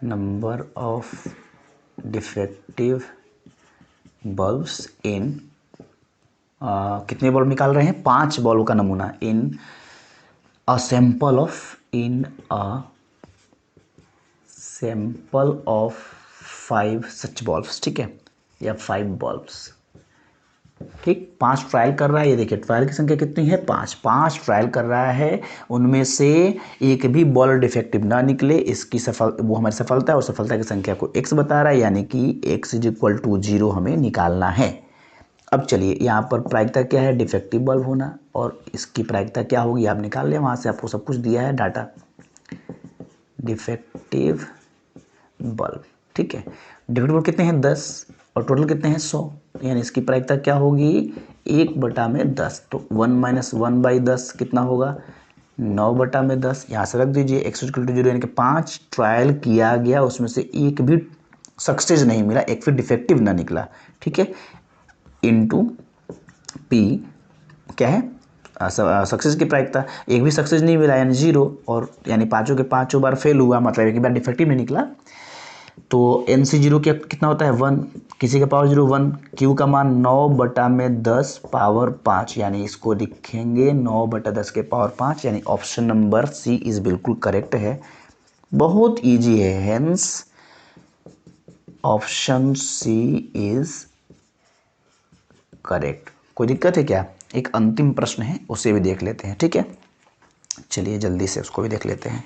number of defective bulbs in, कितने बल्ब निकाल रहे हैं, 5 बल्ब का नमूना, in a sample of 5 such bulbs, ठीक है, या 5 बल्ब्स, ठीक। 5 ट्रायल कर रहा है, ये देखिए ट्रायल की संख्या कितनी है, 5 ट्रायल कर रहा है, उनमें से एक भी बल्ब डिफेक्टिव ना निकले, इसकी वो हमारी सफलता है, और सफलता की संख्या को x बता रहा है, यानी कि x = 0 हमें निकालना है। अब चलिए यहाँ पर प्रायिकता क्या है, डिफेक्टिव बल्ब होना, और इसकी प्रायिकता क्या होगी आप निकाल लें, वहाँ से आपको सब कुछ दिया है डाटा, डिफेक्टिव बल्ब, ठीक है। डिफेक्टिव बल्ब कितने हैं, 10, और टोटल कितने हैं, 100, यानी इसकी प्रायिकता क्या होगी, 1/10, तो 1 - 1/10 कितना होगा, 9/10। यहाँ से रख दीजिए x = 0, यानी कि 5 ट्रायल किया गया, उसमें से एक भी सक्सेस नहीं मिला, एक भी डिफेक्टिव ना निकला, ठीक है, इंटू पी क्या है, सक्सेस की प्रायिकता, एक भी सक्सेस नहीं मिला यानी 0, और यानी पाँचों के पाँचों बार फेल हुआ, मतलब एक बार डिफेक्टिव नहीं निकला, तो NC0 कितना होता है, 1, किसी का पावर 0 1, Q का मान 9/10 पावर 5, यानी इसको लिखेंगे 9/10 के पावर 5, यानी ऑप्शन नंबर सी इज बिल्कुल करेक्ट है, बहुत इजी है, hence option C is correct. कोई दिक्कत है क्या, एक अंतिम प्रश्न है, उसे भी देख लेते हैं, ठीक है, चलिए जल्दी से उसको भी देख लेते हैं।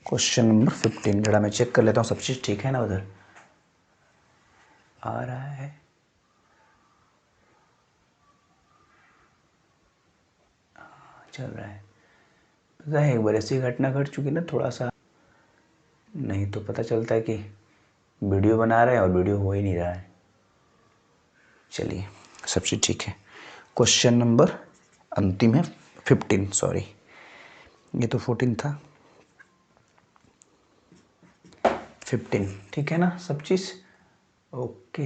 क्वेश्चन नंबर 15, जरा मैं चेक कर लेता हूँ सब चीज़ ठीक है ना, उधर आ रहा है, चल रहा है, पता है एक बार ऐसी घटना घट चुकी ना, थोड़ा सा नहीं तो पता चलता है कि वीडियो बना रहे हैं और वीडियो हो ही नहीं रहा है। चलिए सब चीज़ ठीक है, क्वेश्चन नंबर अंतिम है 15, सॉरी ये तो 14 था, 15 ठीक है ना सब चीज़ ओके।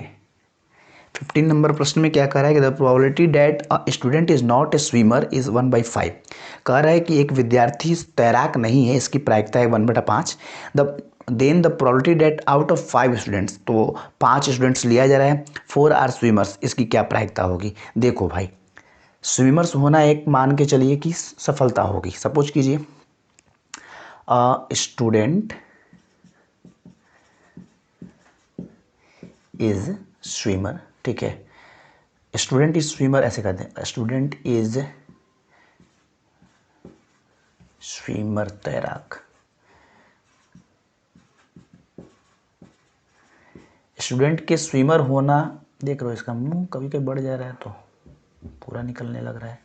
15 नंबर प्रश्न में क्या कह रहा है कि the probability that a student is not a swimmer is 1/5, कह रहा है कि एक विद्यार्थी तैराक नहीं है, इसकी प्रायिकता है 1/5, then the probability that out of 5 students, तो 5 स्टूडेंट्स लिया जा रहा है, 4 आर स्विमर्स, इसकी क्या प्रायिकता होगी। देखो भाई स्विमर्स होना एक मान के चलिए कि सफलता होगी, सपोज कीजिए स्टूडेंट इज स्विमर, ठीक है, स्टूडेंट इज स्विमर ऐसे कहते हैं, स्टूडेंट इज स्विमर तैराक, स्टूडेंट के स्विमर होना, देख रहे हो इसका मुंह कभी कभी बढ़ जा रहा है तो पूरा निकलने लग रहा है,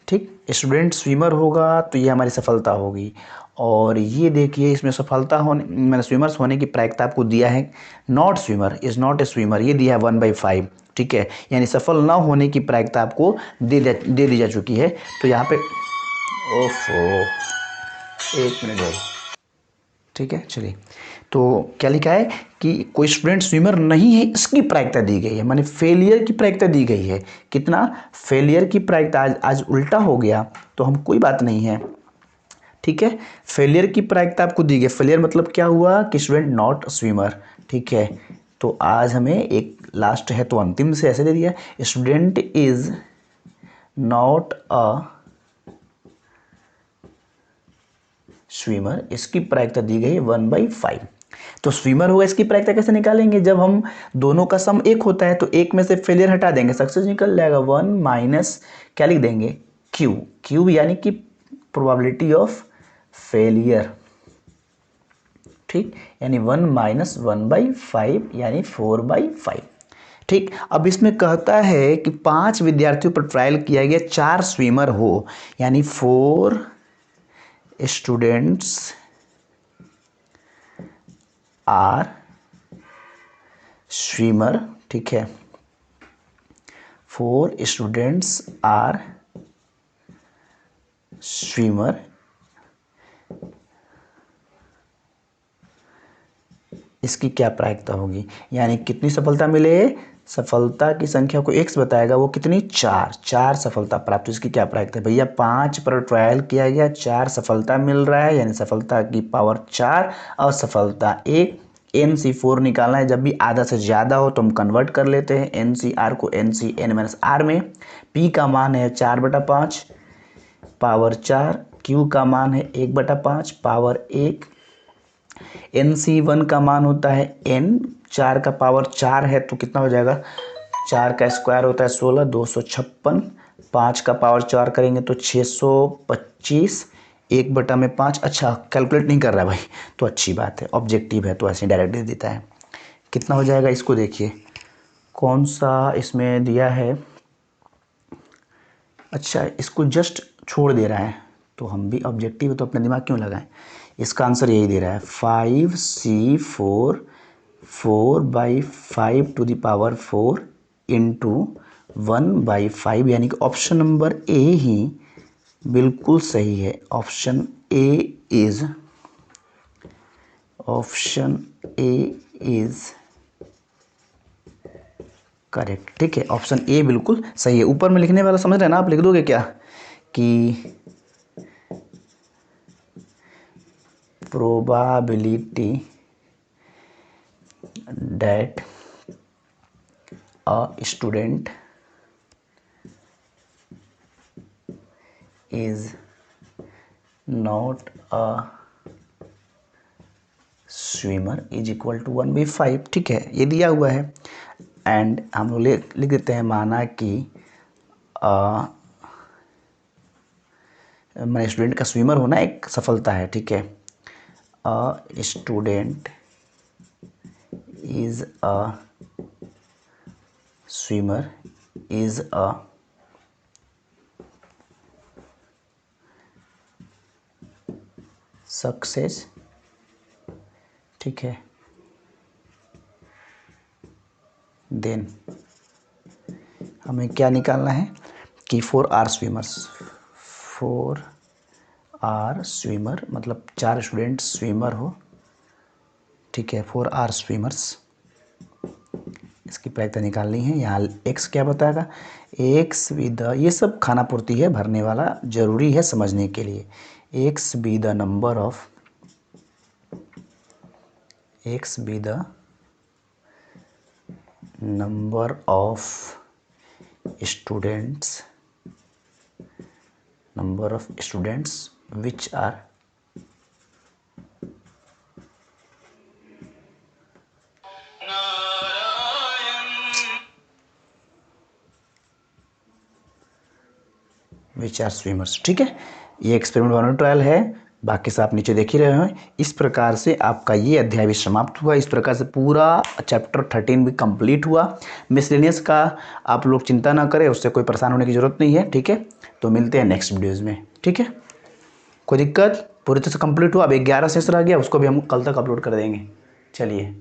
ठीक, स्टूडेंट स्विमर होगा तो ये हमारी सफलता होगी, और ये देखिए इसमें सफलता होने मैंने स्विमर्स होने की प्रायिकता आपको दिया है, not swimmer is not a swimmer, ये दिया है 1/5, ठीक है, यानी सफल ना होने की प्रायिकता आपको दे दी जा चुकी है, तो यहाँ पे ओफो 1 मिनट भाई, ठीक है चलिए, तो क्या लिखा है कि कोई स्टूडेंट स्विमर नहीं है, इसकी प्रायिकता दी गई है, माने फेलियर की प्रायिकता दी गई है, कितना, फेलियर की प्रायिकता, आज उल्टा हो गया तो हम कोई बात नहीं है, ठीक है, फेलियर की प्रायिकता आपको दी गई, फेलियर मतलब क्या हुआ कि स्टूडेंट नॉट स्विमर, ठीक है, तो आज हमें एक लास्ट है तो अंतिम से ऐसे दे दिया, student is not a swimmer, इसकी प्रायिकता दी गई 1/5, तो स्विमर होगा इसकी प्रायिकता कैसे निकालेंगे, जब हम दोनों का सम 1 होता है तो एक में से फेलियर हटा देंगे, सक्सेस निकल जाएगा, 1 माइनस क्या लिख देंगे, क्यू यानी कि प्रोबेबिलिटी ऑफ फेलियर, ठीक, यानी 1 - 1/5 यानी 4/5, ठीक। अब इसमें कहता है कि 5 विद्यार्थियों पर ट्रायल किया गया, 4 स्विमर हो, यानी 4 स्टूडेंट्स आर स्विमर, ठीक है, 4 स्टूडेंट्स आर स्विमर इसकी क्या प्रायिकता होगी, यानी कितनी सफलता मिले, सफलता की संख्या को x बताएगा, वो कितनी, 4 सफलता प्राप्त। इसकी क्या प्रायिकता है भैया, 5 पर ट्रायल किया गया, 4 सफलता मिल रहा है, यानी सफलता की पावर 4 और सफलता 1। NC4 निकालना है, जब भी आधा से ज़्यादा हो तो हम कन्वर्ट कर लेते हैं NCR को NCN-R में। P का मान है 4/5 पावर 4, Q का मान है 1/5 पावर 1, NC1 का मान होता है N, 4 का पावर 4 है तो कितना हो जाएगा, 4 का स्क्वायर होता है 16, 256, 5 का पावर 4 करेंगे तो 625, 1/5। अच्छा कैलकुलेट नहीं कर रहा भाई, तो अच्छी बात है, ऑब्जेक्टिव है तो ऐसे डायरेक्ट दे देता है। कितना हो जाएगा, इसको देखिए कौन सा इसमें दिया है, अच्छा इसको जस्ट छोड़ दे रहा है, तो हम भी ऑब्जेक्टिव है तो अपना दिमाग क्यों लगाएं। इसका आंसर यही दे रहा है 5C4 4/5 इंटू 1/5, यानी कि ऑप्शन नंबर ए ही बिल्कुल सही है। Option A is correct. ठीक है, ऑप्शन ए बिल्कुल सही है। ऊपर में लिखने वाला समझ रहे हैं ना, आप लिख दोगे क्या कि probability that a student is not a swimmer is equal to 1/5। ठीक है, ये दिया हुआ है एंड हम लोग लिख देते हैं, माना कि मैंने स्टूडेंट का स्विमर होना एक सफलता है। ठीक है, a student is a swimmer is a success. ठीक है, देन हमें क्या निकालना है कि 4 आर स्विमर मतलब 4 स्टूडेंट स्विमर हो। ठीक है, 4 आर स्विमर्स, इसकी प्रायिकता निकालनी है। यहाँ एक्स क्या बताएगा, एक्स बी द, ये सब खाना पूर्ति है, भरने वाला जरूरी है समझने के लिए। X be the number of students which are swimmers. ठीक है, ये एक्सपेरिमेंट 1 ट्रायल है, बाकी सब आप नीचे देख ही रहे हैं। इस प्रकार से आपका ये अध्याय भी समाप्त हुआ। इस प्रकार से पूरा चैप्टर 13 भी कंप्लीट हुआ। मिसलेनियस का आप लोग चिंता ना करें, उससे कोई परेशान होने की ज़रूरत नहीं है। ठीक है, तो मिलते हैं नेक्स्ट वीडियोज़ में। ठीक है, कोई दिक्कत, पूरी तरह से कंप्लीट हुआ। अब 11 शेष रह गया, उसको भी हम कल तक अपलोड कर देंगे। चलिए।